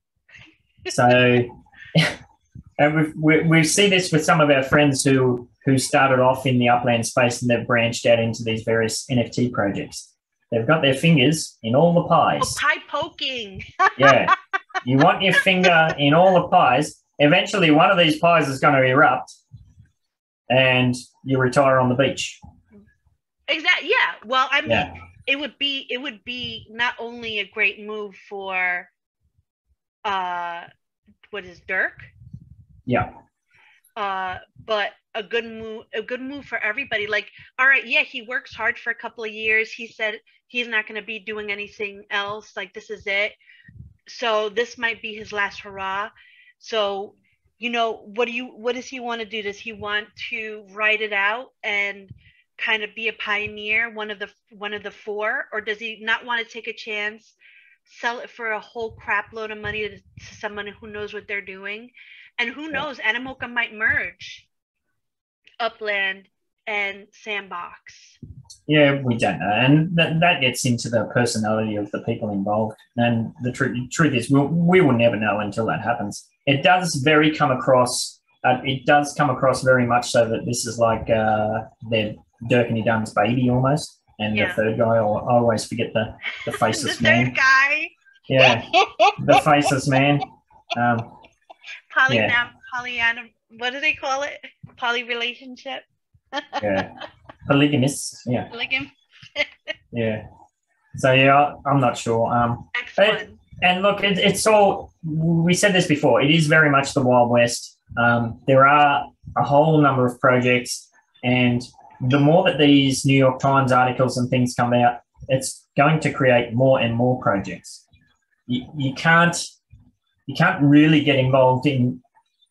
So, and we see this with some of our friends who started off in the Upland space and they've branched out into these various NFT projects. They've got their fingers in all the pies. Oh, pie poking. Yeah. You want your finger in all the pies. Eventually, one of these pies is going to erupt and you retire on the beach. Exactly. Yeah. Well, I mean, it would be not only a great move for what is Dirk? Yeah. But a good move for everybody. Like, all right, yeah, he works hard for a couple of years. He said he's not going to be doing anything else. Like, this is it. So this might be his last hurrah. So, what does he want to do? Does he want to write it out and kind of be a pioneer, one of the four, or does he not want to take a chance, sell it for a whole crap load of money to someone who knows what they're doing? And who knows, Animoca might merge Upland and Sandbox. Yeah, we don't know. And that gets into the personality of the people involved. And the truth is, we will never know until that happens. It does come across very much so that this is like their Durkany Dunn's baby almost. And the third guy, I always forget the faceless the man. third guy. Yeah, the faceless man. Polyana, what do they call it? Poly relationship. Yeah, polygamous. Yeah. Polygam. Yeah. So yeah, I'm not sure. Excellent. And look, it's all. We said this before. It is very much the Wild West. There are a whole number of projects, and the more that these New York Times articles and things come out, it's going to create more and more projects. You can't really get involved in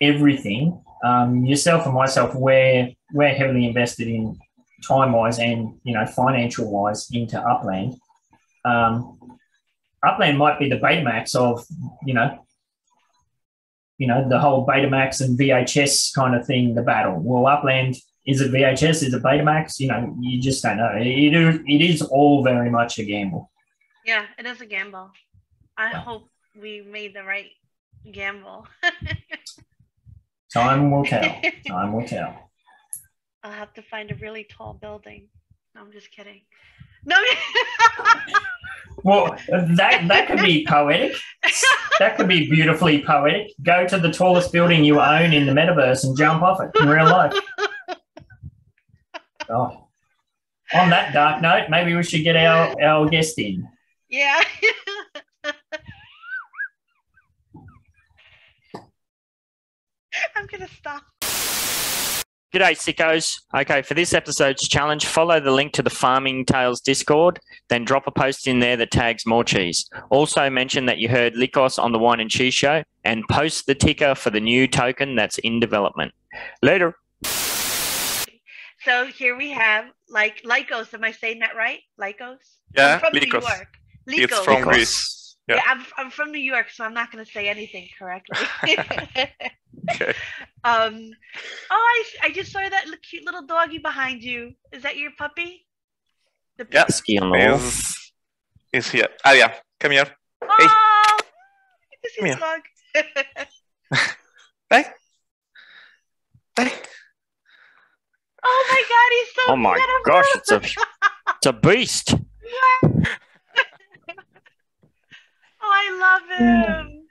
everything. Yourself and myself, we're heavily invested in time-wise and financial-wise into Upland. Upland might be the Betamax of the whole Betamax and VHS kind of thing. The battle. Well, Upland, is it VHS? Is it Betamax? You just don't know. It is all very much a gamble. Yeah, it is a gamble. I hope we made the right gamble. Time will tell. Time will tell. I'll have to find a really tall building. No, I'm just kidding. No. Well, that could be poetic. That could be beautifully poetic. Go to the tallest building you own in the Metaverse and jump off it in real life. Oh. On that dark note, maybe we should get our guest in. Yeah. I'm going to stop. G'day, sickos. Okay, for this episode's challenge, follow the link to the Farming Tales Discord, then drop a post in there that tags Morecheeese. Also mention that you heard Lykos on the Whine and Cheese show, and post the ticker for the new token that's in development. Later. So here we have Lykos. Am I saying that right? Lykos? Yeah, I'm from Lykos. New York. Lykos. It's from Greece. Yeah, I'm from New York, so I'm not going to say anything correctly. Okay. I just saw that cute little doggy behind you. Is that your puppy? Yeah, Ski on the wall. is here. Ah, yeah, come here. Hey. Oh, This is Mia. dog. Dai. Dai. Oh my God, he's so Oh my beautiful. gosh, it's a beast. Oh, I love him.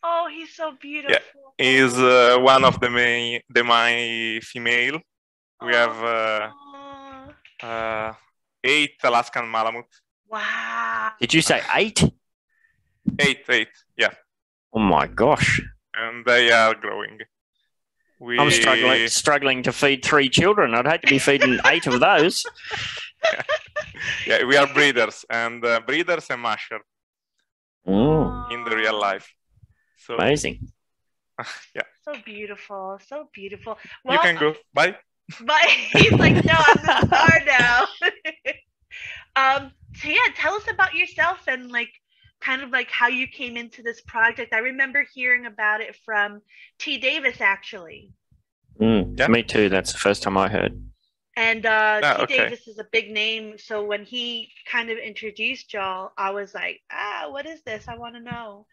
Oh, he's so beautiful. Is one of my female. We have Oh. 8 Alaskan Malamute. Wow. Did you say 8? 8, yeah. Oh my gosh. And they are growing. I'm struggling to feed 3 children. I'd hate to be feeding 8 of those. Yeah, we are breeders and masher in the real life. So Amazing. yeah. So beautiful. So beautiful. You can go. Bye. But he's like, no, I'm the star now. So yeah, tell us about yourself and like kind of like how you came into this project. I remember hearing about it from T. Davis actually. Yeah. Me too. That's the first time I heard. And T. Okay. Davis is a big name. So when he kind of introduced y'all, I was like, what is this? I want to know.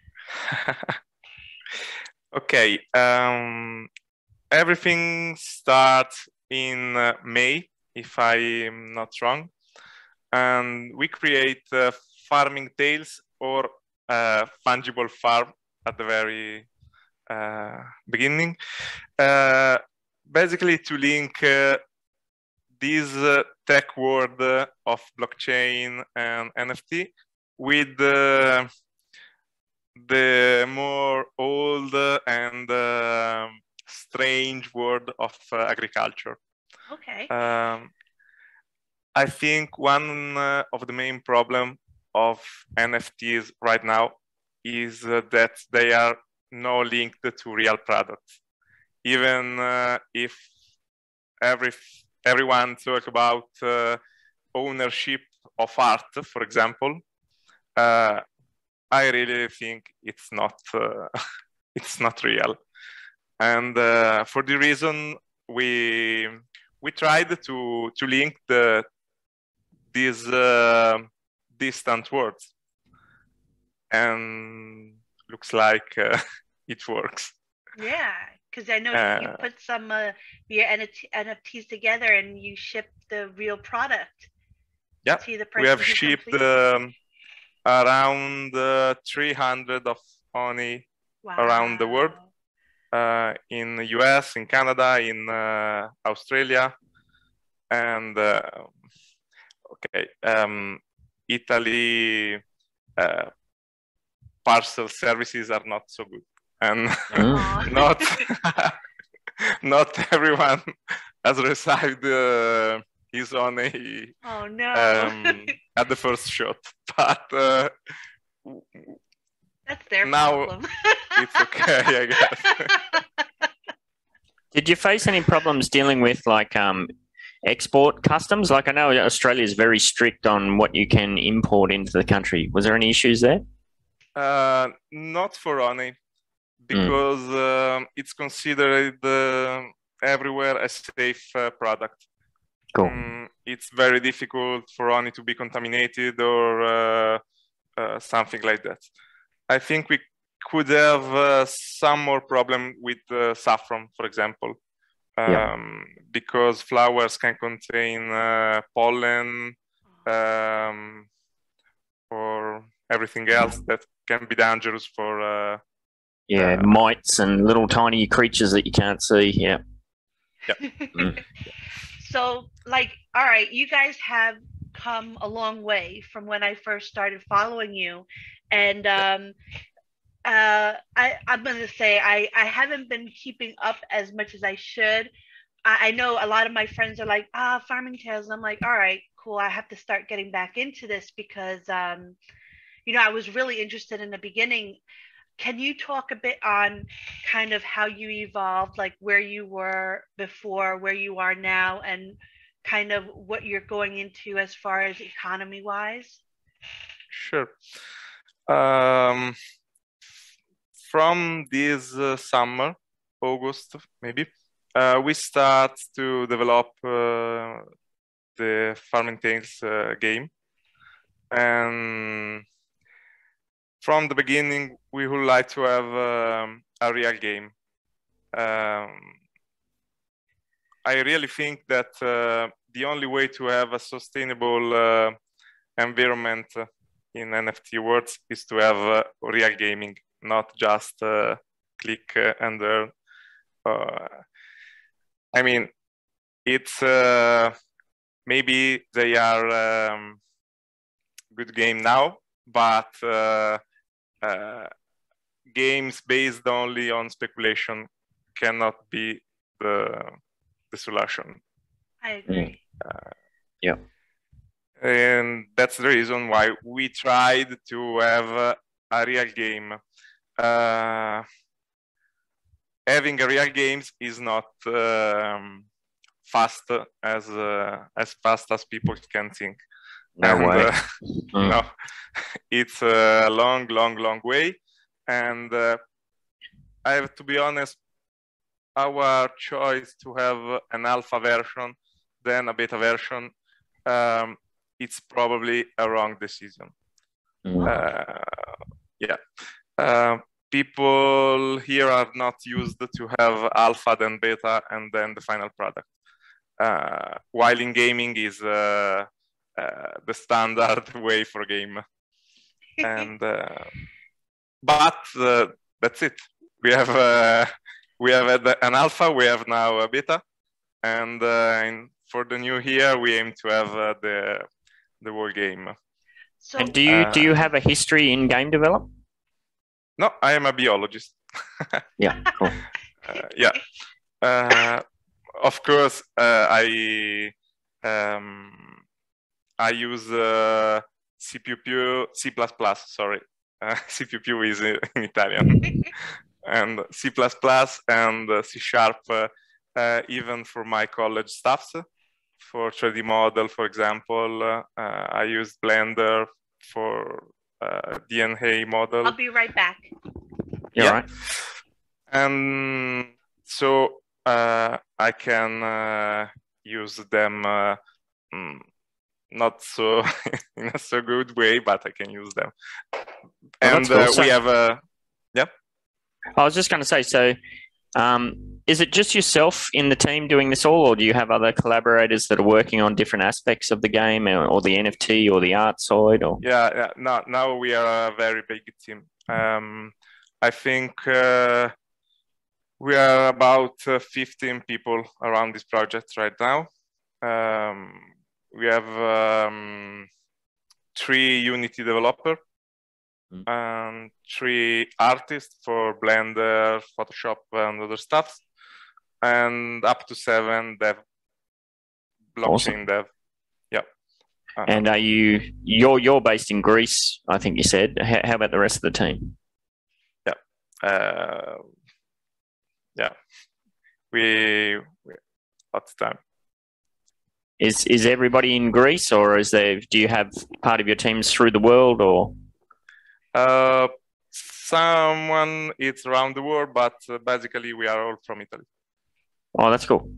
Okay. Everything starts in May, if I'm not wrong. And we create farming tales or fungible farm at the very beginning. Basically to link this tech world of blockchain and NFT with the more old and strange world of agriculture. Okay. I think one of the main problem of NFTs right now is that they are not linked to real products. Even if everyone talk about ownership of art, for example, I really think it's not it's not real. And for the reason we tried to link these distant words, and looks like it works. Yeah, because I know you put some your NFTs together and you ship the real product. Yeah, to the person we have who shipped completes around 300 of honey around the world, in the US, in Canada, in Australia, and Italy. Parcel services are not so good, and not not everyone has received his honey at the first shot, but that's their now problem. It's okay, I guess. Did you face any problems dealing with like export customs? Like I know Australia is very strict on what you can import into the country. Was there any issues there? Not for honey, because it's considered everywhere a safe product. Cool. It's very difficult for honey to be contaminated or something like that. I think we could have some more problem with saffron, for example, because flowers can contain pollen or everything else that can be dangerous for mites and little tiny creatures that you can't see. Yeah. So like, all right, you guys have come a long way from when I first started following you, and I'm gonna say I haven't been keeping up as much as I should. I know a lot of my friends are like, farming tales, and I'm like, all right, cool, I have to start getting back into this because I was really interested in the beginning. Can you talk a bit on kind of how you evolved, like where you were before, where you are now, and kind of what you're going into as far as economy wise? Sure. From this summer, August maybe, we start to develop the Farming Tales game. And from the beginning, we would like to have a real game. I really think that the only way to have a sustainable environment in NFT worlds is to have real gaming, not just click and earn. I mean, it's maybe they are good game now, but games based only on speculation cannot be the solution. I agree. Yeah. And that's the reason why we tried to have a real game. Having a real games is not fast as fast as people can think. No way. No, it's a long way. And I have to be honest, our choice to have an alpha version, then a beta version, it's probably a wrong decision. People here are not used to have alpha, then beta, and then the final product. While in gaming is the standard way for game. And but that's it. We have had an alpha. We have now a beta, and for the new year, we aim to have the whole game. So, And do you have a history in game development? No, I am a biologist. Yeah, cool. Of course, I use C++. Sorry, C++ is in Italian, and C++ and C#. Even for my college stuffs, for 3D model, for example, I used Blender for DNA model. I'll be right back. Yeah, right. And so I can use them not so in a so good way, but I can use them. And cool. we have a I was just going to say, so is it just yourself in the team doing this all, or do you have other collaborators that are working on different aspects of the game, or the NFT, or the art side? Or now we are a very big team. I think we are about 15 people around this project right now. We have 3 Unity developers and 3 artists for Blender, Photoshop, and other stuff, and up to 7 dev, blockchain Awesome. dev. Yeah. And are you're based in Greece, I think you said. How about the rest of the team? We lots of time. Is everybody in Greece, or do you have part of your teams through the world, or? Someone it's around the world, but basically we are all from Italy. Oh, that's cool.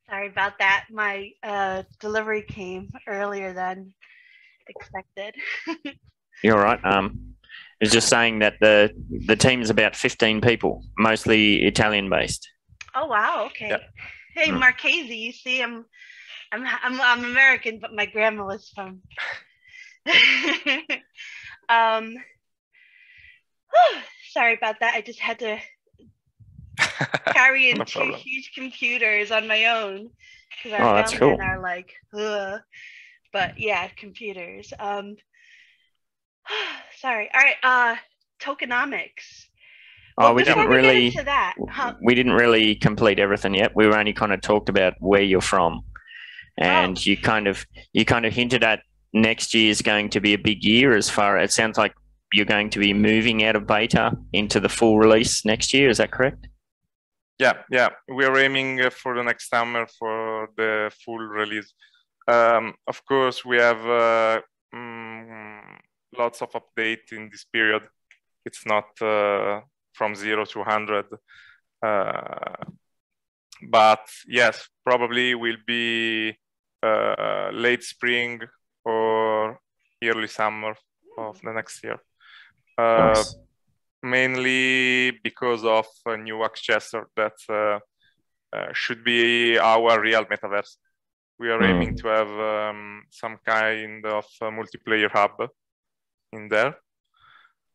Sorry about that. My delivery came earlier than expected. You're all right. It's just saying that the team is about 15 people, mostly Italian based. Oh wow. Okay. Yeah. Hey, Morecheeese. You see, I'm American, but my grandma was from. Sorry about that. I just had to carry in No 2 problem. huge computers on my own because Oh, our that's family cool. are like, ugh. But yeah, computers. Sorry. All right. Tokenomics. Oh, we before didn't we get really. into that, We didn't really complete everything yet. We were only kind of talked about where you're from, and you kind of hinted at next year is going to be a big year. As far as it sounds like you're going to be moving out of beta into the full release next year. Is that correct? Yeah. We are aiming for the next summer for the full release. Of course, we have lots of update in this period. It's not from 0 to 100. But yes, probably will be late spring or early summer of the next year. Nice. Mainly because of a new Whine that should be our real metaverse. We are aiming to have some kind of multiplayer hub in there.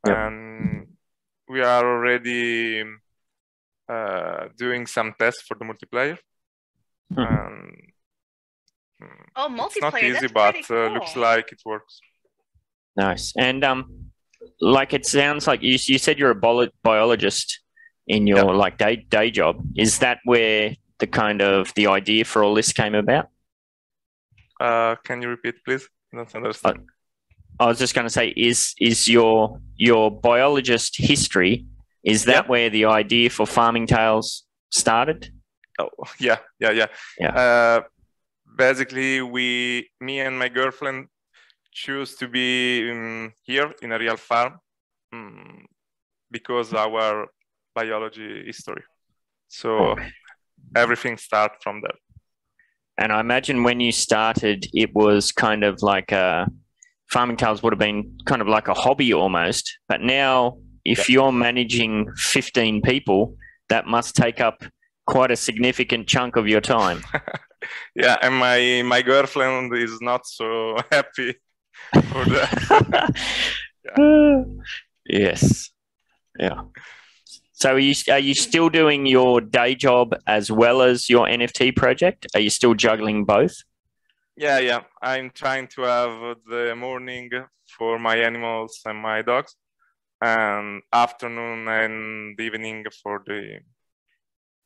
Yep. And we are already doing some tests for the multiplayer. Oh, It's multiplayer. not easy, That's but pretty cool. looks like it works. Nice. And like it sounds like you said you're a biologist in your like day job. Is that where the kind of the idea for all this came about? Can you repeat, please? I don't understand. I was just going to say, is your biologist history, is that where the idea for Farming Tales started? Oh, yeah. Basically, me and my girlfriend choose to be here in a real farm because our biology history. So everything starts from there. And I imagine when you started, it was kind of like Farming Tales would have been kind of like a hobby almost. But now, if you're managing 15 people, that must take up quite a significant chunk of your time. Yeah, and my girlfriend is not so happy for that. Yes. Yeah. So are you still doing your day job as well as your NFT project? Are you still juggling both? Yeah. I'm trying to have the morning for my animals and my dogs, and afternoon and evening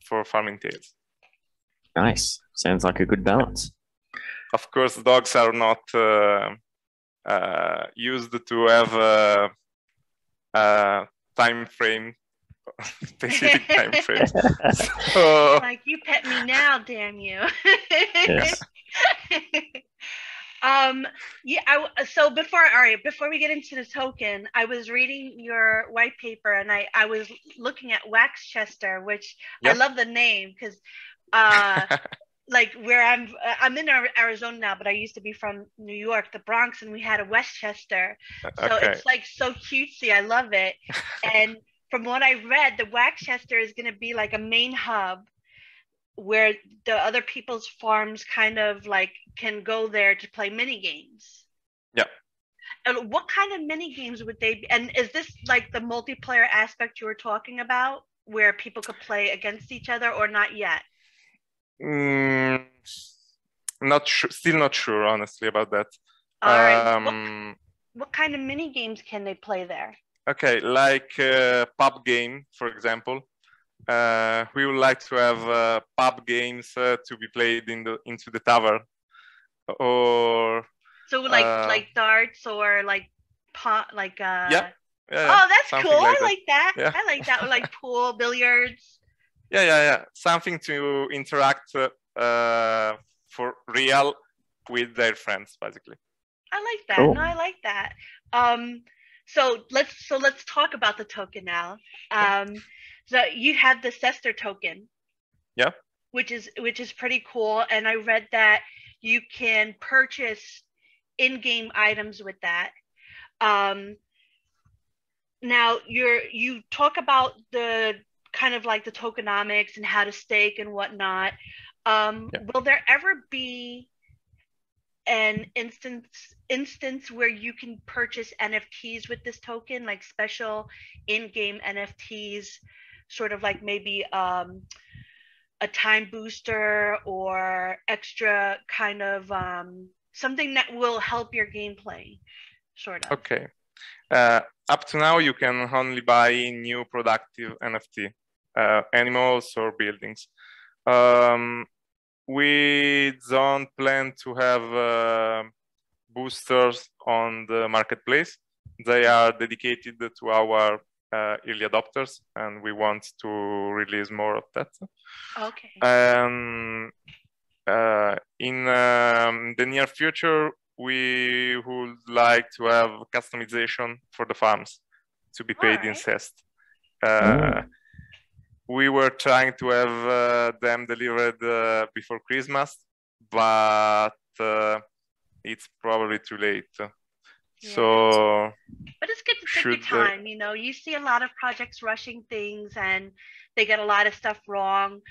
for Farming Tales. Nice. Sounds like a good balance. Of course, dogs are not used to have a time frame. Specific time frame. So, like, you pet me now, damn you. Yes. So before we get into the token, I was reading your white paper and I was looking at Whine, which I love the name because like where I'm in Arizona now, but I used to be from New York, the Bronx, and we had a Westchester. So it's like so cutesy. I love it. And from what I read, the Whine is going to be like a main hub where the other people's farms kind of like can go there to play mini games. Yeah. And what kind of mini games would they be? And is this like the multiplayer aspect you were talking about, where people could play against each other, or not yet? Not sure. Still not sure, honestly, about that. All right. What kind of mini games can they play there? Okay, like pub game, for example. We would like to have pub games to be played into the tavern, or so like darts or like pot, like yeah. Oh, that's cool. Like I like that. Yeah. I like that. Or like pool, billiards. Yeah. Something to interact for real with their friends, basically. I like that. Cool. No, I like that. So let's talk about the token now. So you have the Sester token. Yeah. Which is pretty cool, and I read that you can purchase in-game items with that. Now you talk about the kind of like the tokenomics and how to stake and whatnot. Will there ever be an instance where you can purchase NFTs with this token, like special in-game NFTs, sort of like maybe a time booster or extra kind of something that will help your gameplay, sort of? Okay. Up to now, you can only buy new productive NFT, animals or buildings. We don't plan to have boosters on the marketplace. They are dedicated to our early adopters, and we want to release more of that. Okay. In the near future, we would like to have customization for the farms to be paid in CEST. We were trying to have them delivered before Christmas, but it's probably too late. So, but it's good to take your time. You know, you see a lot of projects rushing things and they get a lot of stuff wrong.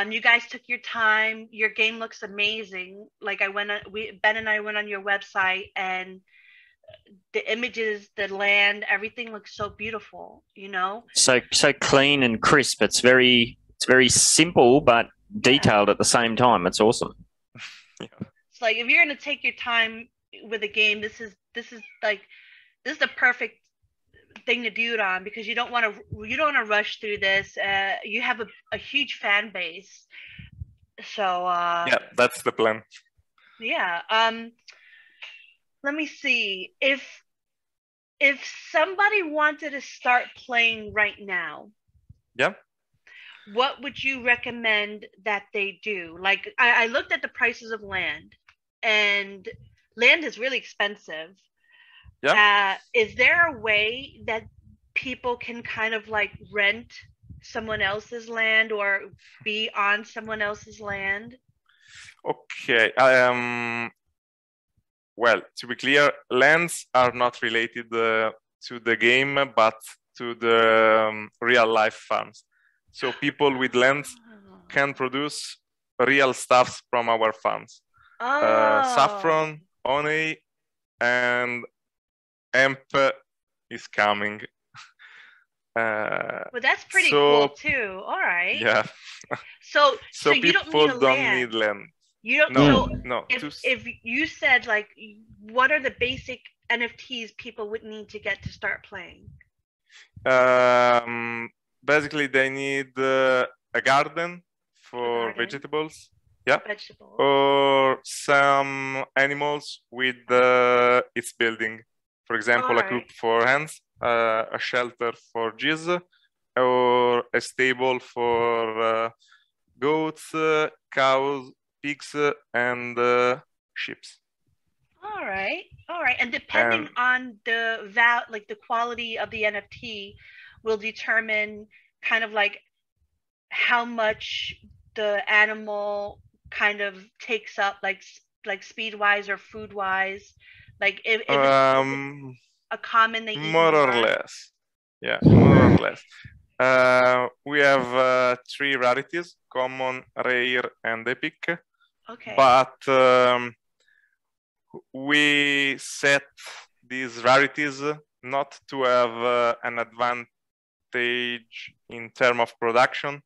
You guys took your time. Your game looks amazing. Like Ben and I went on your website, and the images, the land, everything looks so beautiful. You know, so clean and crisp. It's very simple but detailed at the same time. It's awesome. It's like if you're gonna take your time with a game, this is the perfect thing to do it on, because you don't want to rush through this. You have a huge fan base, so yeah, that's the plan. Yeah. Let me see, if somebody wanted to start playing right now, yeah, what would you recommend that they do? Like, I looked at the prices of land, and land is really expensive. Yeah. Is there a way that people can kind of like rent someone else's land or be on someone else's land? Okay. Well, to be clear, lands are not related to the game, but to the real life farms. So people with lands can produce real stuffs from our farms. Saffron, honey, and hemp is coming. Well, that's pretty cool too. All right. Yeah. So people don't need land. You don't. No. If you said, like, what are the basic NFTs people would need to get to start playing? Basically, they need a garden for vegetables. Yeah. Vegetables. Or some animals with its building. For example, a coop for hens, a shelter for geese, or a stable for goats, cows, pigs, and sheep. All right. And depending on the the quality of the NFT will determine kind of like how much the animal kind of takes up, like speed wise or food wise. Like if it's a common they eat more or less. Yeah, more or less. We have 3 rarities: common, rare, and epic. Okay. But we set these rarities not to have an advantage in terms of production,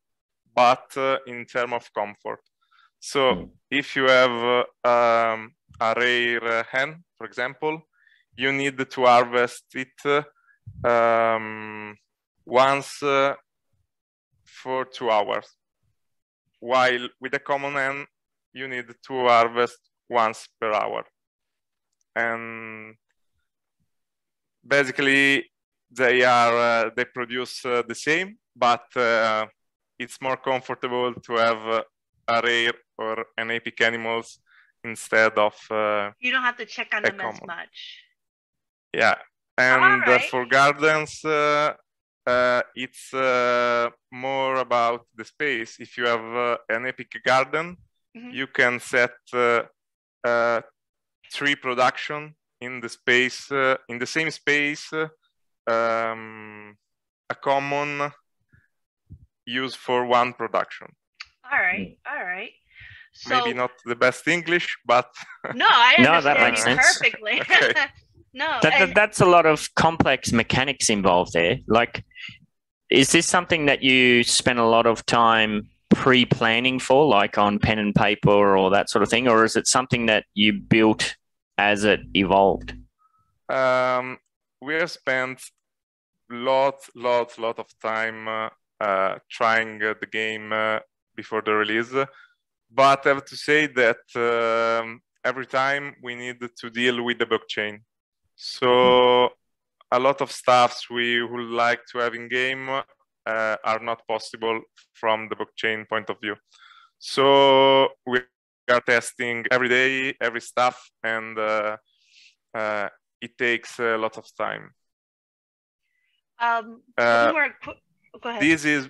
but in terms of comfort. So if you have a rare hen, for example, you need to harvest it once for 2 hours. While with a common hen, you need to harvest once per hour. And basically, they produce the same, but it's more comfortable to have a rare or an epic animals instead of you don't have to check on them as much. Yeah, and for gardens, it's more about the space. If you have an epic garden, you can set 3 production in the space, in the same space, a common use for 1 production. All right. So, maybe not the best English, but no, I understand that makes you sense. perfectly. Okay. No, that's a lot of complex mechanics involved there. Like, is this something that you spend a lot of time pre-planning for, like on pen and paper or that sort of thing, or is it something that you built as it evolved? We have spent lot of time trying the game before the release, but I have to say that every time we need to deal with the blockchain. So a lot of stuffs we would like to have in game are not possible from the blockchain point of view. So we are testing every day, every stuff, and it takes a lot of time. Go ahead. This is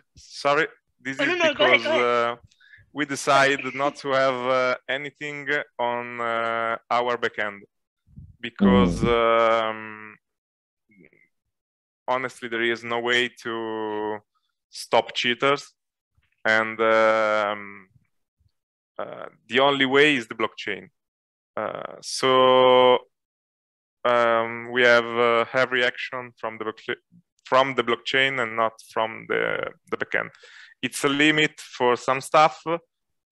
because we decided not to have anything on our backend. because honestly, there is no way to stop cheaters, and the only way is the blockchain. So we have every action from the blockchain and not from the backend. It's a limit for some stuff,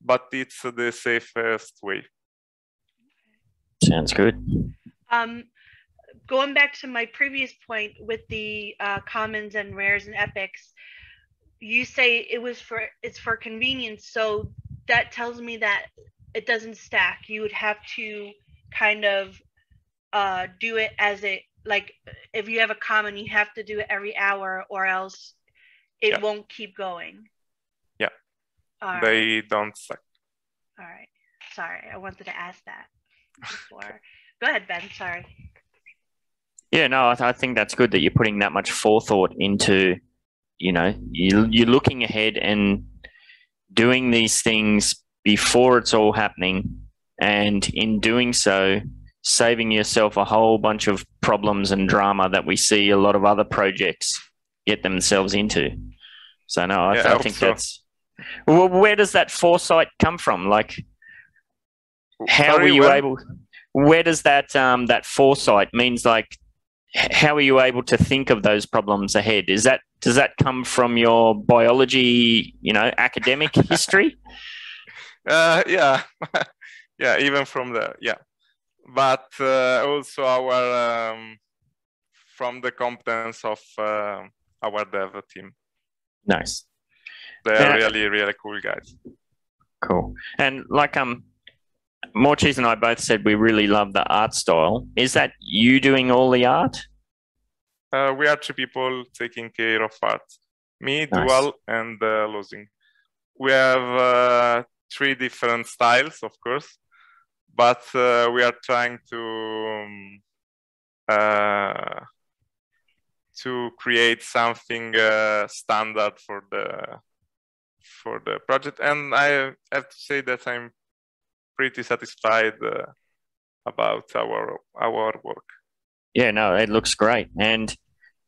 but it's the safest way. Sounds good. Going back to my previous point with the commons and rares and epics, you say it's for convenience. So that tells me that it doesn't stack. You would have to kind of do it as like if you have a common, you have to do it every hour, or else it won't keep going. Yeah, they don't stack. All right. Sorry, I wanted to ask that before. Go ahead, Ben. Sorry. Yeah, no, I think that's good that you're putting that much forethought into, you're looking ahead and doing these things before it's all happening, and in doing so, saving yourself a whole bunch of problems and drama that we see a lot of other projects get themselves into. So no, I think that's. Well, where does that foresight come from? Like, how were you able? Where does that that foresight means? Like, how are you able to think of those problems ahead? Does that come from your biology, academic history? Yeah, yeah, even from but also our from the competence of our dev team. Nice. They're really cool guys. Cool. And like Morecheese and I both said we really love the art style. Is that you doing all the art? We are two people taking care of art. Me, Nice. Dual, and Losing. We have 3 different styles, of course, but we are trying to create something standard for the project. And I have to say that I'm pretty satisfied about our work. Yeah, no, it looks great. And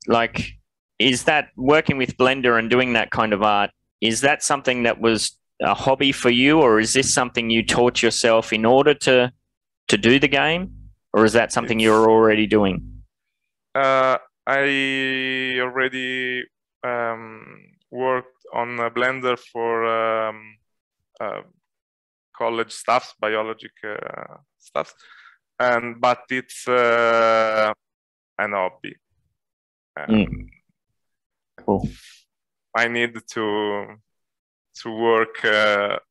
like, is that working with Blender and doing that kind of art, is that something that was a hobby for you, or is this something you taught yourself in order to do the game, or is that something you're already doing? I already worked on Blender for college stuff, biologic stuff, but it's an hobby. Cool. I need to work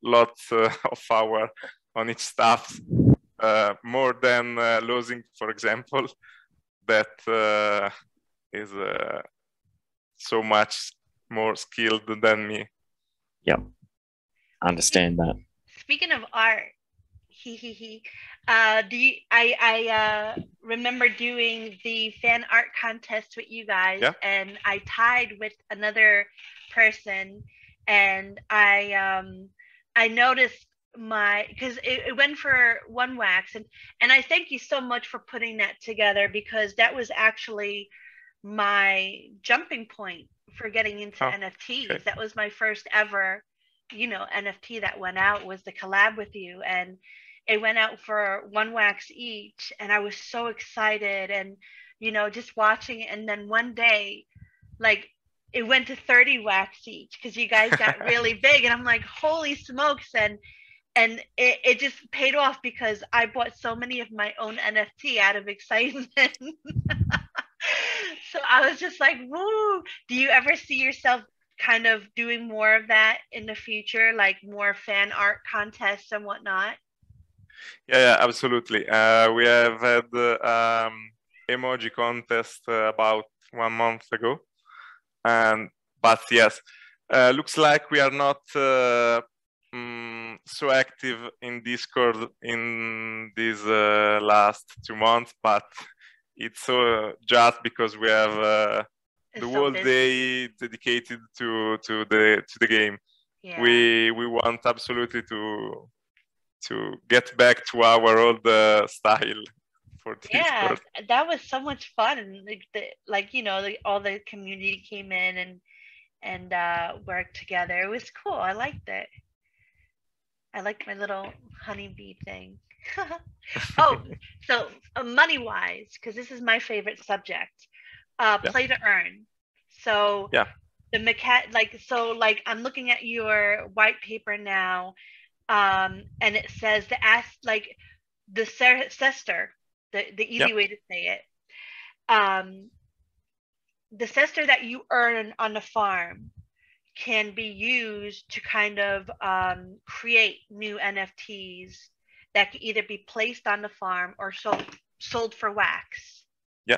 lots of hours on each stuff, more than Losing, for example, that is so much more skilled than me. Yep, understand that. Speaking of art, I remember doing the fan art contest with you guys, and I tied with another person, and I noticed because it went for 1 wax, and I thank you so much for putting that together, because that was actually my jumping point for getting into NFTs. Okay. That was my first ever NFT that went out, was the collab with you, and it went out for 1 wax each, and I was so excited, and just watching it. And then one day, like, it went to 30 wax each, because you guys got really big, and I'm like, holy smokes. And it just paid off, because I bought so many of my own NFT out of excitement. So I was just like, woo. Do you ever see yourself kind of doing more of that in the future, like more fan art contests and whatnot? Yeah, absolutely. We have had emoji contest about 1 month ago, but yes, looks like we are not so active in Discord in these last 2 months, but it's just because we have the whole day dedicated to the game. Yeah. We want absolutely to get back to our old style for Yeah, Discord. that was so much fun. And all the community came in and worked together. It was cool. I liked it. I liked my little honeybee thing. Oh, so money wise, because this is my favorite subject, play to earn. So Yeah. the I'm looking at your white paper now, and it says the cester, the easy way to say it. The cester that you earn on the farm can be used to kind of create new NFTs that can either be placed on the farm or sold for wax. Yeah.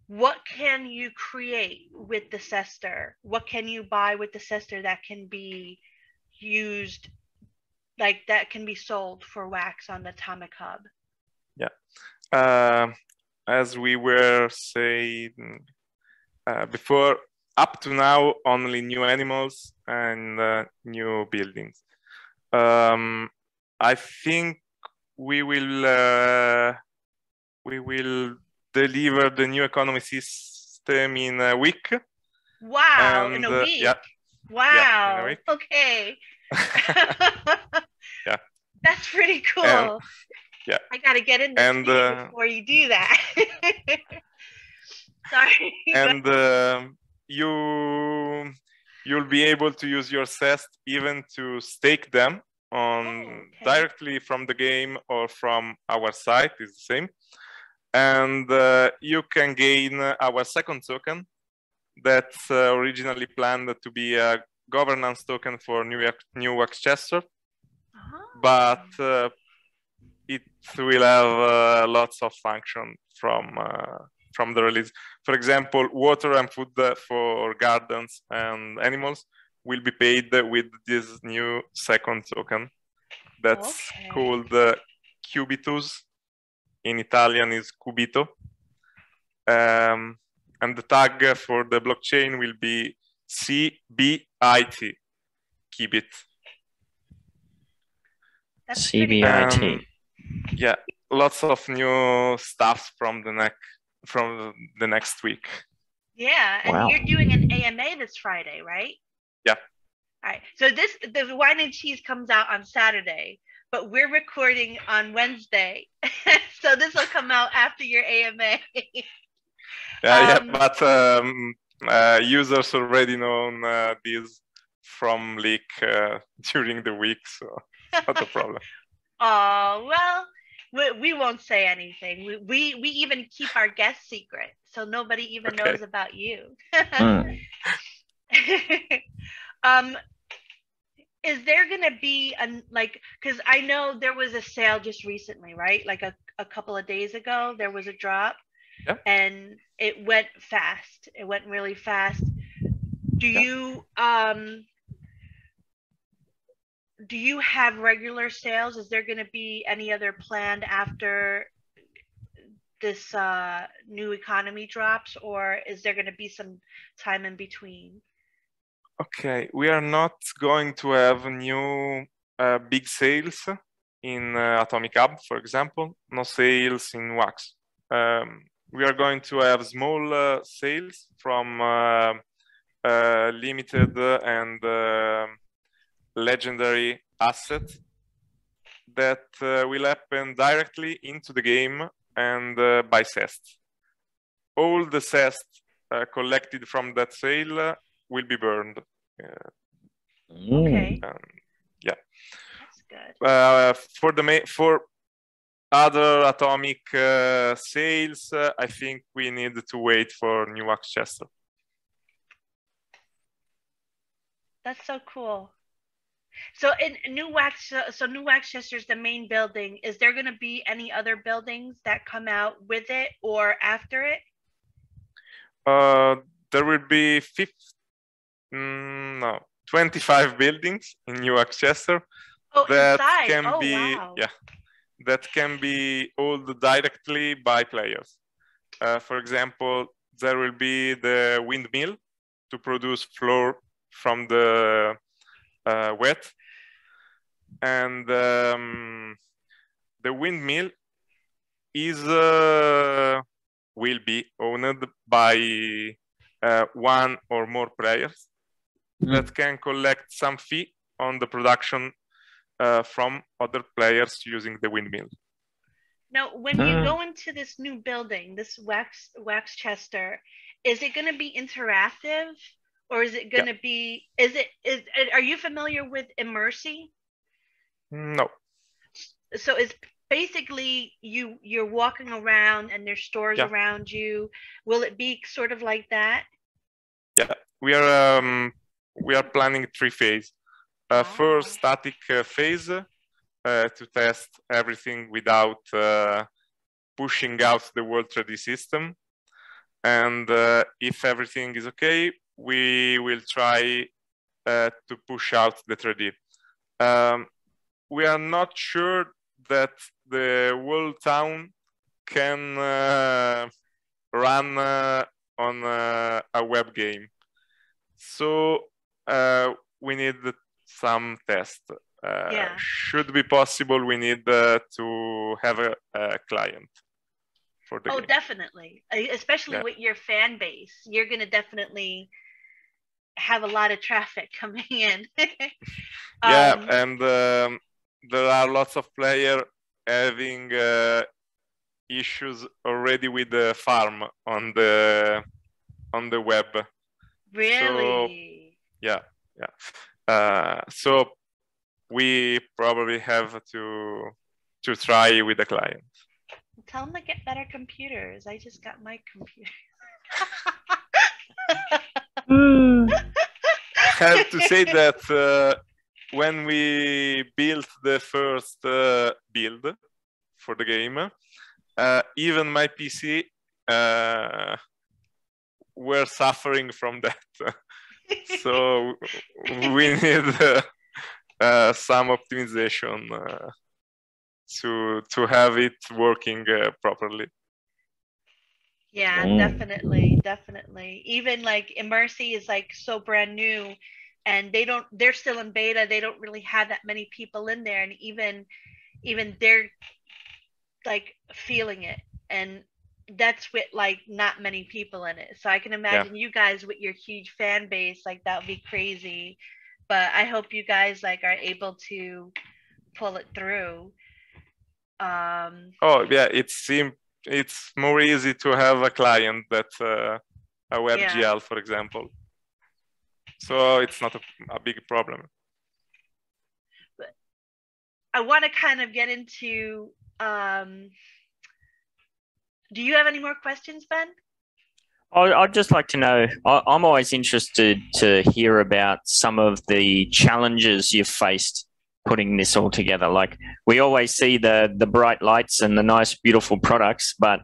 What can you create with the cester? What can you buy with the cester that can be used, that can be sold for wax on the Atomic Hub? Yeah. As we were saying before, up to now, only new animals and new buildings. I think we will deliver the new economy system in a week. Wow, in a week. Yeah. Wow. Yeah, in a week. Okay. Yeah. That's pretty cool. Yeah. I gotta get in the queue before you do that. Sorry. And you'll be able to use your cest even to stake them on directly from the game or from our site. Is the same. And you can gain our second token that's originally planned to be a governance token for new Wax Chester, but it will have lots of function from the release. For example, water and food for gardens and animals will be paid with this new second token that's called Cubitus. In Italian is Cubito. And the tag for the blockchain will be CBIT, Kibit. CBIT. Yeah, lots of new stuff from the next week. Yeah, and you're doing an AMA this Friday, right? Yeah. All right. So the Whine and Cheese comes out on Saturday, but we're recording on Wednesday. So this will come out after your AMA. But users already know this from leak during the week, so it's not a problem. Oh, well, we won't say anything. We even keep our guests secret, so nobody even knows about you. Is there gonna be because I know there was a sale just recently, right? Like a couple of days ago, there was a drop. Yep. And it went fast. It went really fast. Do you have regular sales? Is there going to be any other planned after this new economy drops, or is there going to be some time in between? Okay, we are not going to have new big sales in Atomic Hub, for example. No sales in Wax. We are going to have small sales from limited and legendary assets that will happen directly into the game and by cest. All the cest collected from that sale will be burned. Okay. Yeah. That's good. For other Atomic sales, I think we need to wait for new Wax Chester. That's so cool. So in New Wax Chester's the main building. Is there going to be any other buildings that come out with it or after it? There will be 25 buildings in New Wax Chester. Oh, that inside. can be wow. that can be owned directly by players. For example, there will be the windmill to produce flour from the wet, and the windmill is will be owned by one or more players that can collect some fee on the production from other players using the windmill. Now, when you go into this new building, this wax chester, is it going to be interactive, or is it going to be? Are you familiar with Immersi? No. So it's basically you're walking around and there's stores around you. Will it be sort of like that? Yeah, we are planning 3 phases. First, static phase to test everything without pushing out the World 3D system. And if everything is okay, we will try to push out the 3D. We are not sure that the whole town can run on a web game. So we need some test. Should be possible, we need to have a client for the game. Definitely. Especially with your fan base. You're going to definitely have a lot of traffic coming in. And there are lots of players having issues already with the farm on the web. Really? So, so we probably have to try with the client. Tell them to get better computers. I just got my computer. I have to say that when we built the first build for the game, even my PC were suffering from that. So we need some optimization to have it working properly. Yeah, definitely. Even like Immersi is like so brand new, and they're still in beta. They don't really have that many people in there, and even they're like feeling it, and that's with like not many people in it. So I can imagine you guys with your huge fan base, like that would be crazy. But I hope you guys like are able to pull it through. It's more easy to have a client that's a WebGL, for example. So it's not a big problem. But I want to kind of get into, do you have any more questions, Ben? I'd just like to know, I'm always interested to hear about some of the challenges you've faced putting this all together. Like, we always see the bright lights and the nice, beautiful products, but,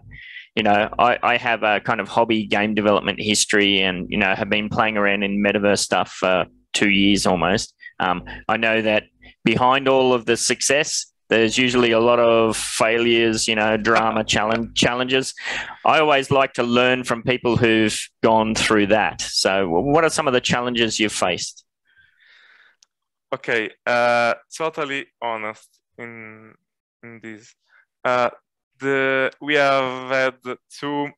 you know, I have a kind of hobby game development history and, you know, have been playing around in Metaverse stuff for 2 years almost. I know that behind all of the success, there's usually a lot of failures, you know, drama, challenges. I always like to learn from people who've gone through that. So what are some of the challenges you've faced? Okay, totally honest in this. We have had 2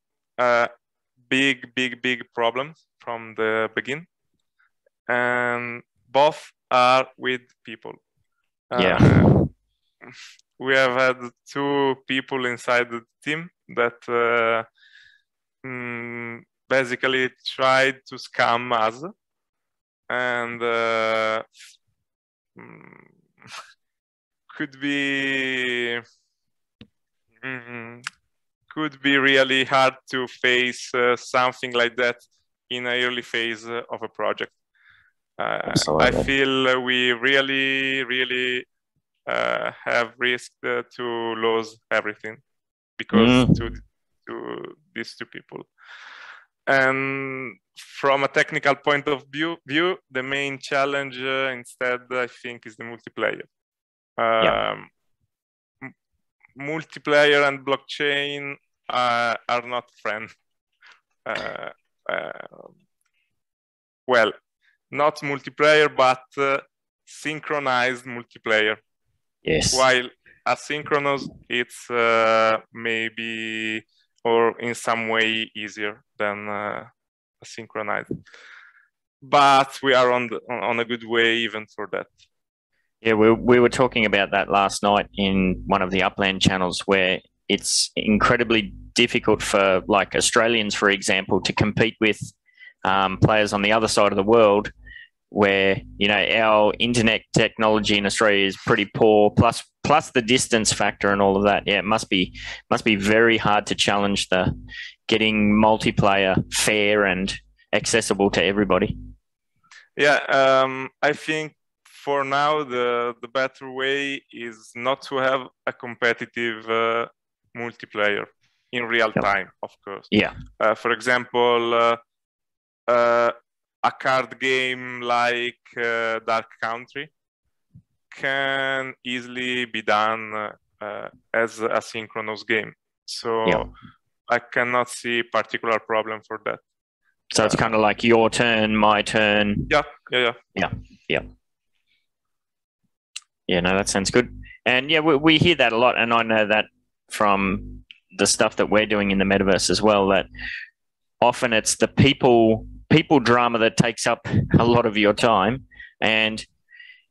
big problems from the beginning, and both are with people. We have had 2 people inside the team that basically tried to scam us, and could be really hard to face something like that in an early phase of a project. I feel we really have risked to lose everything because to these 2 people. And from a technical point of view, the main challenge instead, I think, is the multiplayer. Multiplayer and blockchain are not friends. Well, not multiplayer, but synchronized multiplayer. Yes. While asynchronous, it's maybe or in some way easier than synchronized. But we are on a good way even for that. Yeah, we were talking about that last night in one of the Upland channels, where it's incredibly difficult for like Australians, for example, to compete with players on the other side of the world, where, you know, our internet technology in Australia is pretty poor, plus the distance factor and all of that. Yeah, it must be very hard to challenge the getting multiplayer fair and accessible to everybody. Yeah, I think for now the better way is not to have a competitive multiplayer in real time, of course. Yeah. For example, a card game like Dark Country can easily be done as a synchronous game. So I cannot see particular problem for that. So it's kind of like your turn, my turn. Yeah. Yeah, no, that sounds good. And yeah, we hear that a lot, and I know that from the stuff that we're doing in the metaverse as well, that often it's the people drama that takes up a lot of your time. And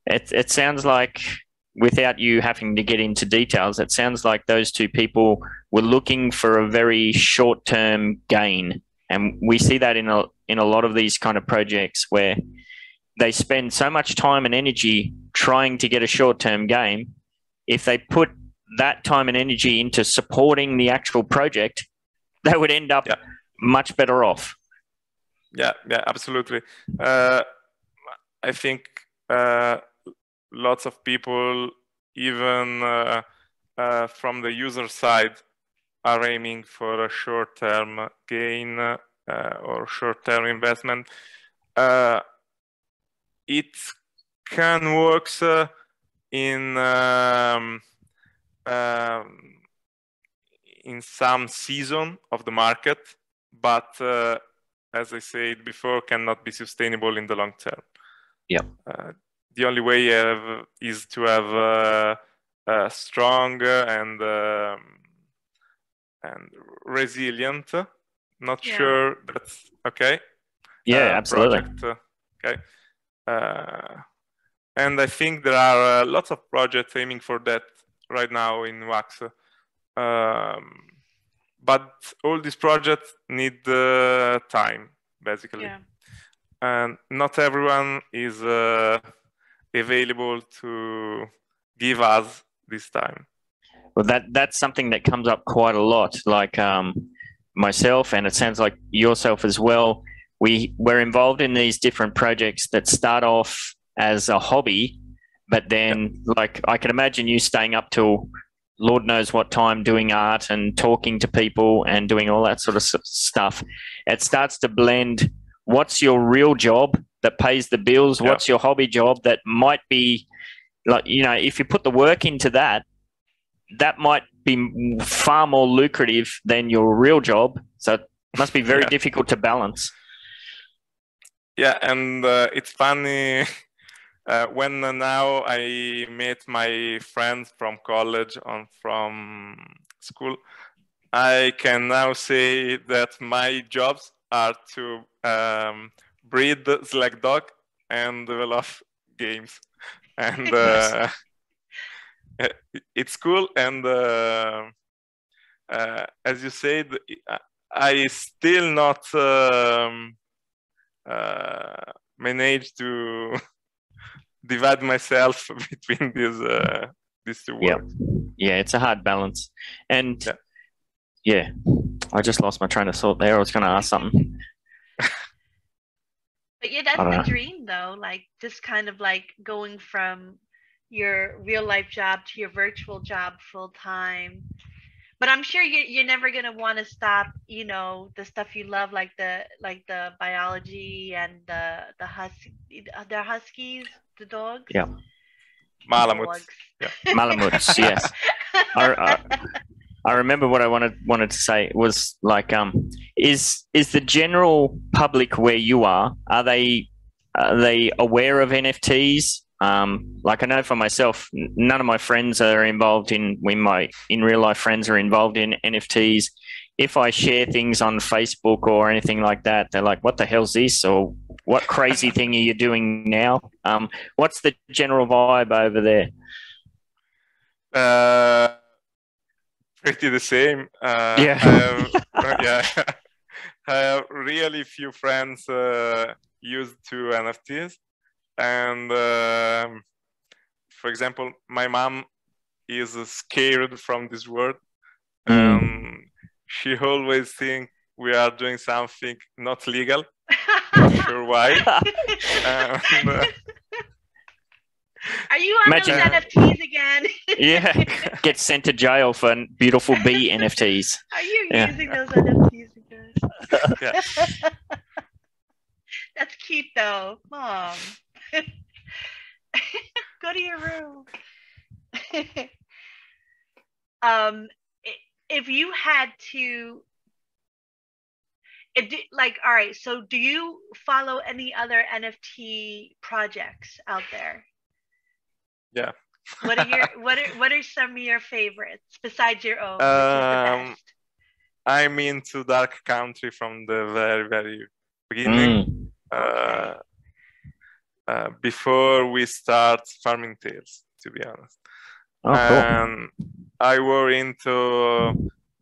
it sounds like, without you having to get into details, it sounds like those two people were looking for a very short-term gain. And we see that in a lot of these kind of projects where they spend so much time and energy trying to get a short-term gain. If they put that time and energy into supporting the actual project, they would end up much better off. Yeah, absolutely. I think lots of people, even from the user side, are aiming for a short-term gain or short-term investment. It can work in some season of the market, but as I said before, cannot be sustainable in the long term. Yeah. The only way is to have a strong and resilient. Not sure that's okay. Yeah, absolutely. Project, okay. And I think there are lots of projects aiming for that right now in Wax. But all these projects need time, basically. Yeah. And not everyone is available to give us this time. Well, that's something that comes up quite a lot. Like myself, and it sounds like yourself as well. We're involved in these different projects that start off as a hobby, but then, like, I can imagine you staying up till Lord knows what time doing art and talking to people and doing all that sort of stuff. It starts to blend. What's your real job that pays the bills? What's your hobby job that might be, like, you know, if you put the work into that, that might be far more lucrative than your real job. So it must be very difficult to balance. Yeah, and it's funny when now I met my friends from college and from school, I can now say that my jobs are to breed Slack dog and develop games. And it's cool. And as you said, I still not managed to divide myself between these two worlds. Yeah, it's a hard balance. And I just lost my train of thought there. I was going to ask something. But yeah, that's the dream, though. Like, just kind of like going from your real life job to your virtual job full time. But I'm sure you're never gonna want to stop, you know, the stuff you love, like the biology and the huskies, the dogs. Yeah. Malamuts. Yeah. Malamuts. Yes. I remember what I wanted to say was, like, is the general public where you are they aware of NFTs? Like I know for myself, none of my friends are involved in in real life friends are involved in NFTs. If I share things on Facebook or anything like that, they're like, "What the hell's this?" or "What crazy thing are you doing now?" What's the general vibe over there? Pretty the same. Yeah. I have really few friends used to NFTs, and for example, my mom is scared from this word. She always thinks we are doing something not legal. Not sure why. Are you on those NFTs again? Yeah, get sent to jail for beautiful bee NFTs. Are you using those NFTs again? Yeah. That's cute though, Mom. Go to your room. If you had to, all right. So, do you follow any other NFT projects out there? Yeah. What are some of your favorites besides your own? Which is the best? I'm into Dark Country from the very, very beginning. Before we start farming Tales, to be honest. Cool. I were into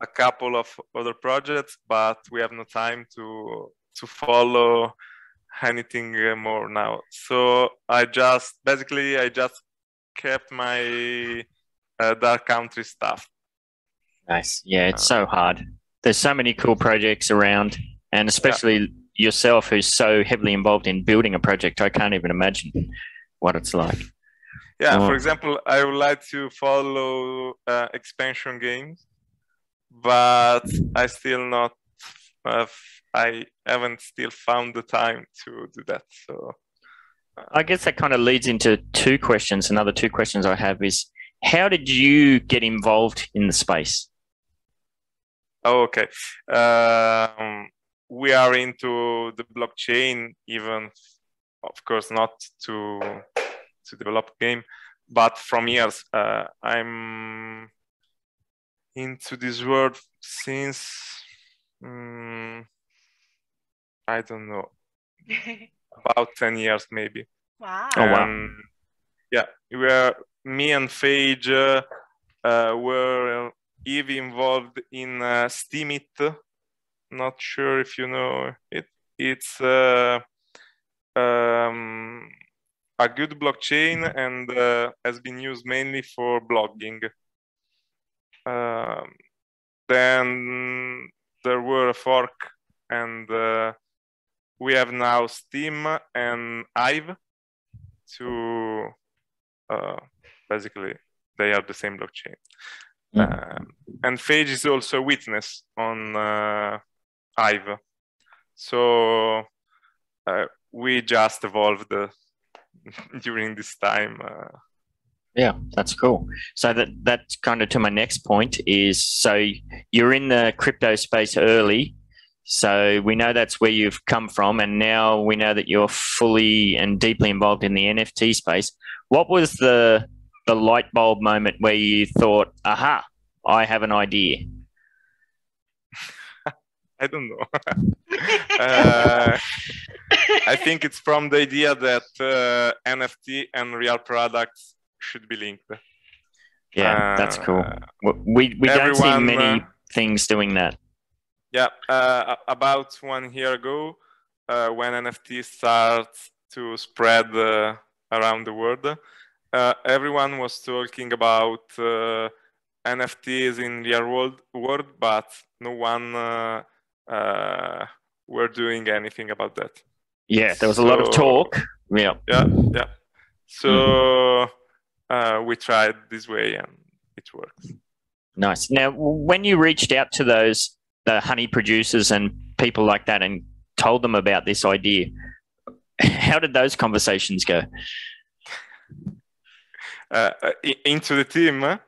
a couple of other projects, but we have no time to follow anything more now. So I just kept my Dark Country stuff. Nice. Yeah, it's so hard. There's so many cool projects around, and especially yourself, who's so heavily involved in building a project. I can't even imagine what it's like. Yeah, for example, I would like to follow expansion games, but I haven't still found the time to do that. So I guess that kind of leads into two questions. Another two questions I have is, how did you get involved in the space? Oh, okay. We are into the blockchain, even, of course, not to develop game, but from years. I'm into this world since I don't know, about 10 years maybe. Wow. Oh wow. Yeah, me and Phage were even involved in Steemit. Not sure if you know it. It's a good blockchain and has been used mainly for blogging. Then there were a fork, and we have now Steem and Hive. Basically, they are the same blockchain. And Phage is also a witness on Hive. So we just evolved during this time. Yeah, that's cool. So that's kind of to my next point is, so you're in the crypto space early. So we know that's where you've come from, and now we know that you're fully and deeply involved in the NFT space. What was the light bulb moment where you thought, aha, I have an idea? I don't know. I think it's from the idea that NFT and real products should be linked. Yeah, that's cool. We don't see many things doing that. Yeah, about 1 year ago, when NFT starts to spread around the world, everyone was talking about NFTs in real world, but no one were doing anything about that. Yeah, there was a lot of talk. Yeah. So we tried this way, and it works. Nice. Now, when you reached out to the honey producers and people like that and told them about this idea, how did those conversations go? Into the team?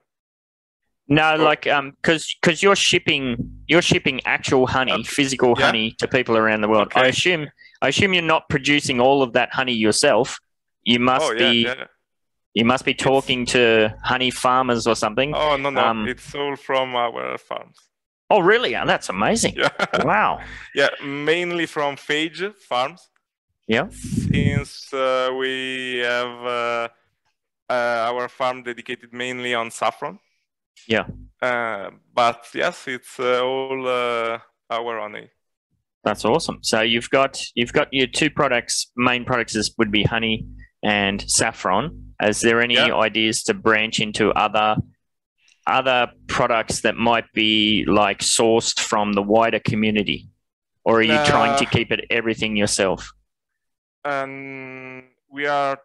No, like because you're shipping actual honey, physical honey to people around the world. Okay. I assume you're not producing all of that honey yourself. You must be You must be talking to honey farmers or something. Oh, no. It's all from our farms. Oh, really? Oh, that's amazing. Yeah. Wow. Yeah, mainly from phage farms. Yeah. Since we have our farm dedicated mainly on saffron. Yeah. But yes, it's all our honey. That's awesome. So you've got your two products. Main products would be honey and saffron. Is there any ideas to branch into other products that might be like sourced from the wider community, or are you trying to keep it everything yourself? We are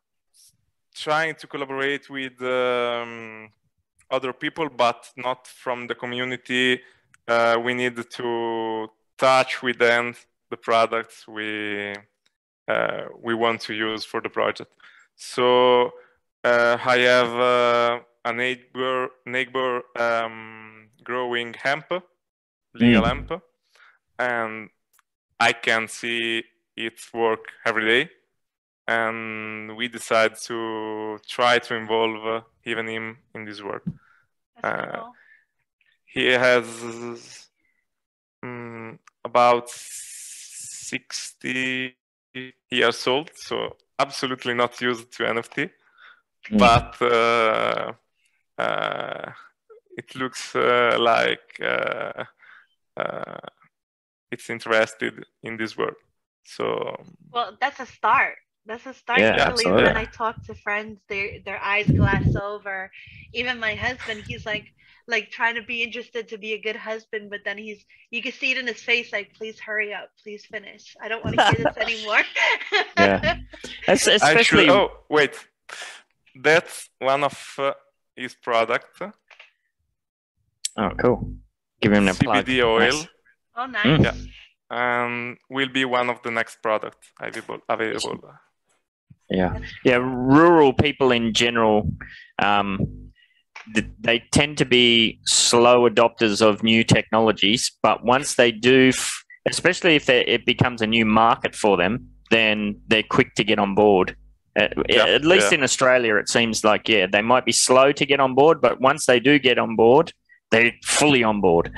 trying to collaborate with other people, but not from the community. We need to touch with them the products we want to use for the project. So I have a neighbor growing hemp, legal hemp, and I can see it work every day. And we decided to try to involve even him in this work. Cool. He has about 60 years old, so absolutely not used to NFT, but it looks like it's interested in this work. So well, that's a start. That's a start. Yeah, Usually absolutely. when I talk to friends, their eyes glass over. Even my husband, he's like trying to be interested to be a good husband, but then you can see it in his face, like, please hurry up, please finish. I don't want to hear this anymore. Yeah. Especially. Actually, oh wait, that's one of his products. Oh, cool. Give him a plug. CBD oil. Nice. Oh, nice. Yeah. Will be one of the next products available. Yeah. Rural people in general, they tend to be slow adopters of new technologies, but once they do, especially if it becomes a new market for them, then they're quick to get on board. At least in Australia, it seems like, they might be slow to get on board, but once they do get on board, they're fully on board.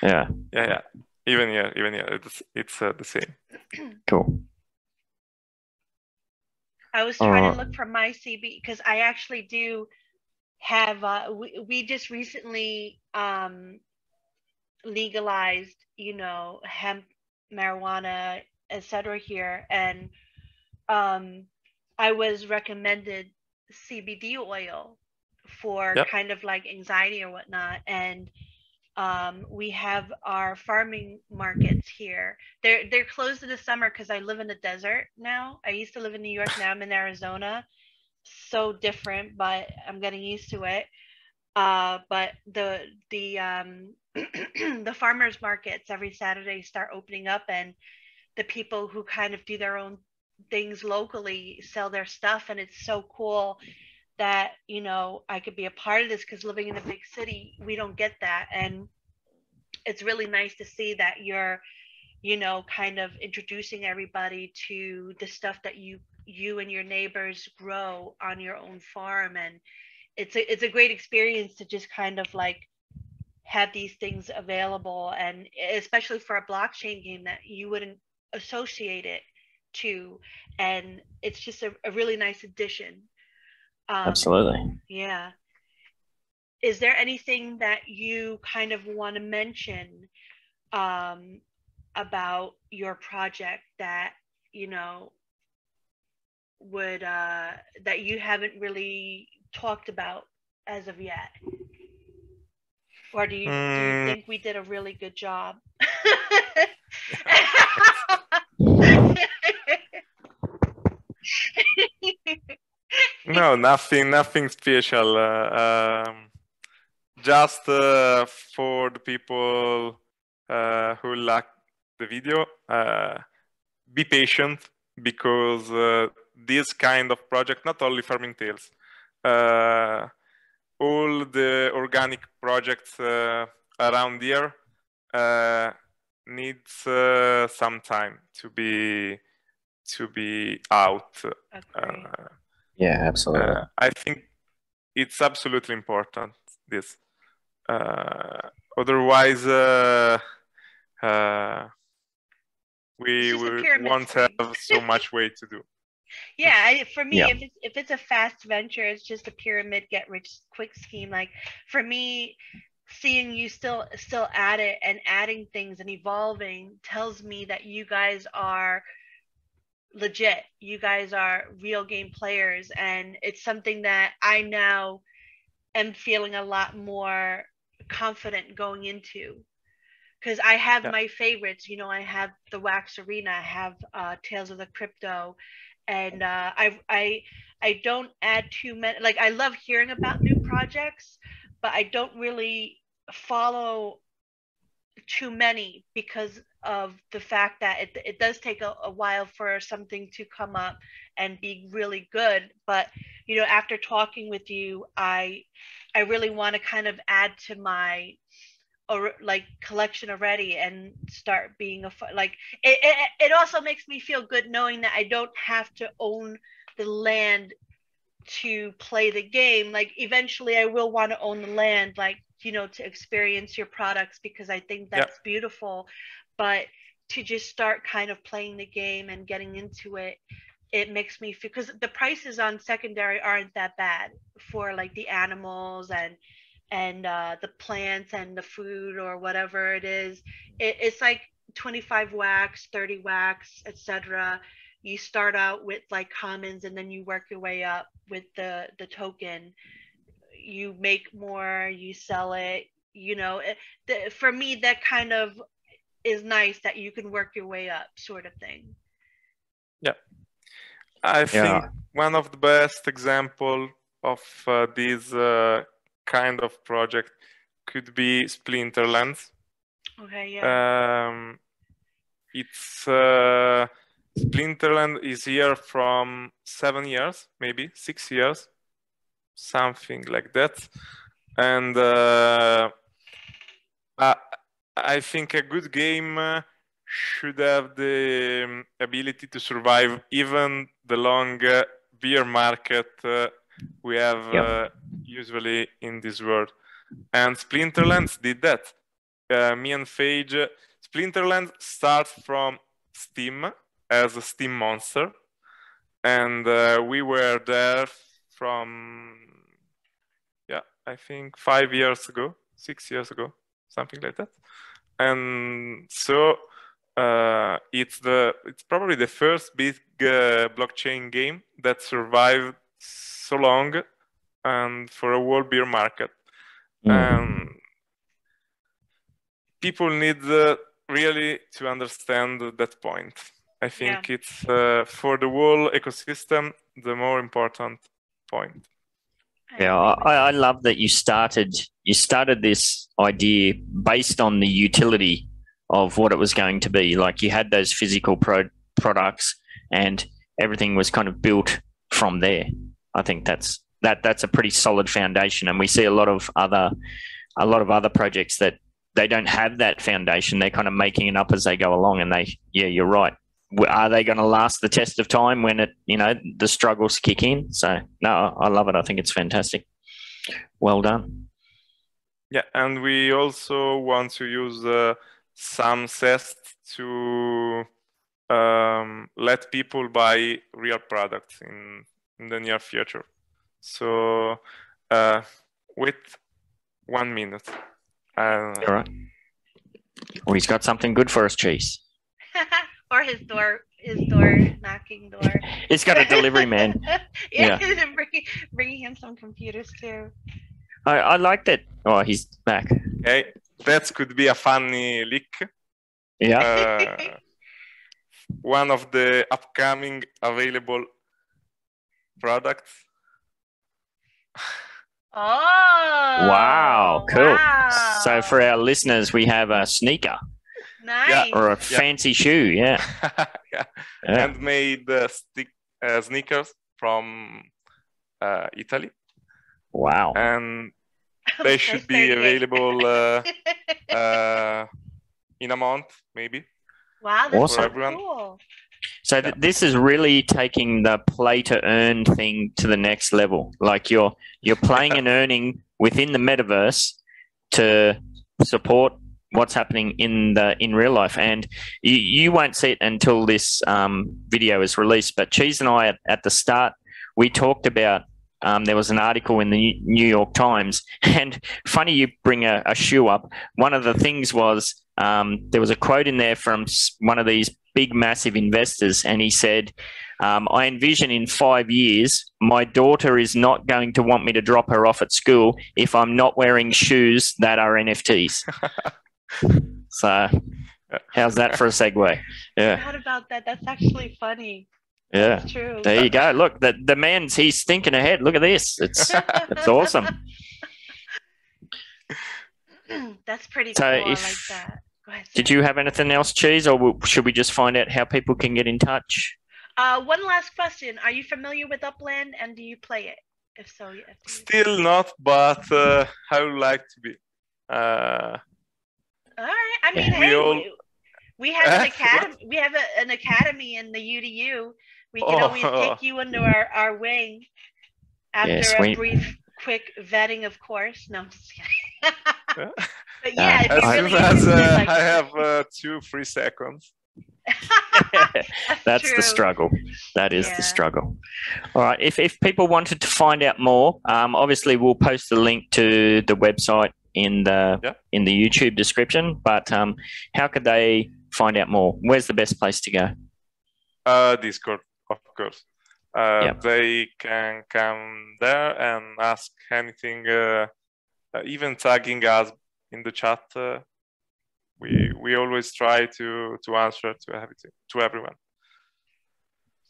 Yeah. Even here, it's the same. Cool. I was trying to look for my CB because I actually do have. We just recently legalized, hemp, marijuana, etc. here, and I was recommended CBD oil for kind of like anxiety or whatnot, and we have our farming markets here. They're closed in the summer because I live in the desert now. I used to live in New York. Now I'm in Arizona. So different, but I'm getting used to it. But the the farmers markets every Saturday start opening up, and the people who kind of do their own things locally sell their stuff, and it's so cool that I could be a part of this, because living in a big city, we don't get that. And it's really nice to see that you're kind of introducing everybody to the stuff that you and your neighbors grow on your own farm. And it's a great experience to just kind of like have these things available, and especially for a blockchain game that you wouldn't associate it to. And it's just a really nice addition. Absolutely. Yeah. Is there anything that you kind of want to mention about your project that would that you haven't really talked about as of yet, or do you think we did a really good job? No, nothing special. Just for the people who like the video, be patient, because this kind of project, not only Farming Tales, all the organic projects around here needs some time to be out. Yeah, absolutely. I think it's absolutely important, this. Otherwise, we won't have so much way to do. Yeah, for me, Yeah. if it's a fast venture, it's just a pyramid get rich quick scheme. Like for me, seeing you still at it and adding things and evolving tells me that you guys are legit. You guys are real game players, and it's something that I now am feeling a lot more confident going into. Because I have my favorites, you know, I have the Wax Arena, I have Tales of the Crypto, and I don't add too many. Like I love hearing about new projects, but I don't really follow too many because of the fact that it does take a while for something to come up and be really good. But you know, after talking with you, I really want to kind of add to my or like collection already and start being like it also makes me feel good knowing that I don't have to own the land to play the game. Like eventually I will want to own the land, like, you know, to experience your products, because I think that's beautiful. But to just start kind of playing the game and getting into it, it makes me feel, because the prices on secondary aren't that bad for like the animals and the plants and the food or whatever it is. It's like 25 wax, 30 wax, etc. You start out with like commons and then you work your way up with the token. You make more, you sell it, you know. For me, that kind of is nice, that you can work your way up, sort of thing. Yeah, I think one of the best example of this kind of project could be Splinterlands. Okay, yeah. It's Splinterland is here from 7 years, maybe 6 years, something like that. And I think a good game should have the ability to survive even the long bear market we have usually in this world. And Splinterlands did that. Me and Phage, Splinterlands starts from Steam as a Steam monster, and we were there from, I think 5 years ago, 6 years ago, something like that. And so it's probably the first big blockchain game that survived so long and for a world bear market. People need really to understand that point. I think it's for the whole ecosystem the more important point. Yeah, I love that you started this idea based on the utility of what it was going to be. Like you had those physical products and everything was kind of built from there. I think that's a pretty solid foundation, and we see a lot of other projects that they don't have that foundation. They're kind of making it up as they go along, and you're right. Are they going to last the test of time when the struggles kick in? So no, I love it. I think it's fantastic. Well done. Yeah, and we also want to use some CEST to let people buy real products in the near future. So wait 1 minute. All right. Well, he's got something good for us, Cheese. Or his door knocking door. He's got a delivery man. And bringing him some computers too. I like that. Oh, he's back. Okay, that could be a funny leak. Yeah. One of the upcoming available products. Oh! Wow! Cool. Wow. So for our listeners, we have a sneaker. Nice. Or a fancy shoe, yeah. Handmade sneakers from Italy. Wow. And they should be available in a month, maybe. Wow, that's awesome. so cool. So this is really taking the play to earn thing to the next level. Like you're playing and earning within the metaverse to support what's happening in real life. And you won't see it until this video is released. But Cheese and I at the start, we talked about there was an article in the New York Times, and funny you bring a shoe up. One of the things was there was a quote in there from one of these big, massive investors, and he said, I envision in 5 years, my daughter is not going to want me to drop her off at school if I'm not wearing shoes that are NFTs. So how's that for a segue? Yeah. I forgot about that. That's actually funny. Yeah. That's true. There you go. Look, the man's, he's thinking ahead. Look at this. It's awesome. That's pretty So cool. I like that. Go ahead, did Sam. you have anything else, Cheese, or should we just find out how people can get in touch? One last question. Are you familiar with Upland, and do you play it? If so, yeah. Still not, but I would like to be. All right. I mean, We hey, all- we have an academy. We have an academy in the UDU. We can always take you under our wing after Yes, a brief, quick vetting, of course. No, I'm just kidding. But yeah, if As you're soon really as interested, like, I have 2-3 seconds. That's true. the struggle. That is Yeah. the struggle. All right. If people wanted to find out more, obviously we'll post the link to the website in the YouTube description. But how could they find out more? Where's the best place to go? Discord, of course. Yep. They can come there and ask anything, even tagging us in the chat. We always try to answer to everyone.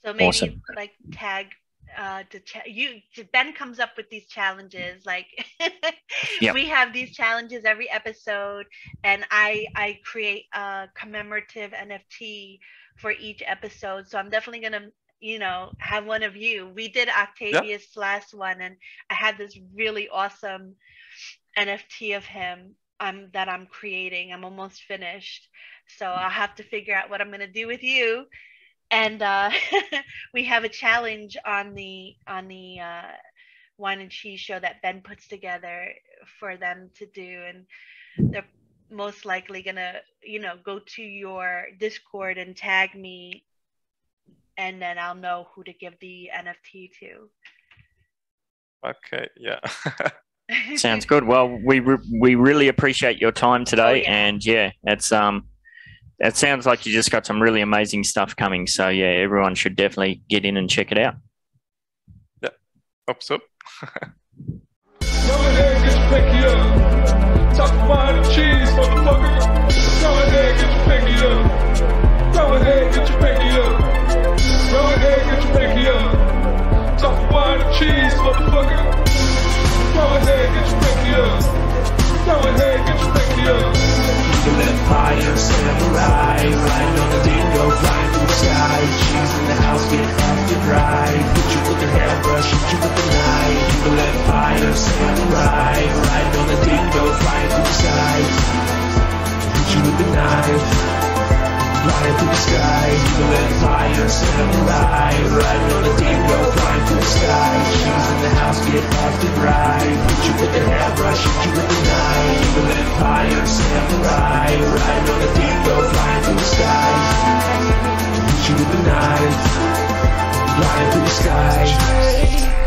So maybe Awesome. like tag Ben comes up with these challenges. Like Yep. we have these challenges every episode, and I create a commemorative NFT for each episode. So I'm definitely gonna have one of you. We did Octavius last one, and I had this really awesome NFT of him that I'm creating. I'm almost finished, so I'll have to figure out what I'm gonna do with you. And we have a challenge on the Whine and Cheese show that Ben puts together for them to do, and they're most likely gonna go to your Discord and tag me, and then I'll know who to give the NFT to. Okay, yeah. Sounds good. Well, we really appreciate your time today, yeah. and it sounds like you just got some really amazing stuff coming. So yeah, everyone should definitely get in and check it out. Yeah, hope so. Go ahead, get your pinky up. Talk wine and cheese, motherfucker. Go ahead, get your pinky up. Go ahead, get your pinky up. Go ahead, get your pinky up. Talk wine and cheese, motherfucker. Go ahead, get your pinky up. Go ahead, get your pinky up. You let fire samurai ride on the dingo, flying through the sky. Cheese in the house, get active right. Hit you with the hairbrush, hit you with the knife. You let fire samurai ride on the dingo, flying through the sky. Hit you with the knife, flying through the sky. You let fire samurai ride on the dingo, flying through the sky. Cheese in the house, get active right. Hit you with the hairbrush, hit you with the knife. You let fire samurai ride on the dingo, flying through the sky. Hit you with the knife, flying through the sky.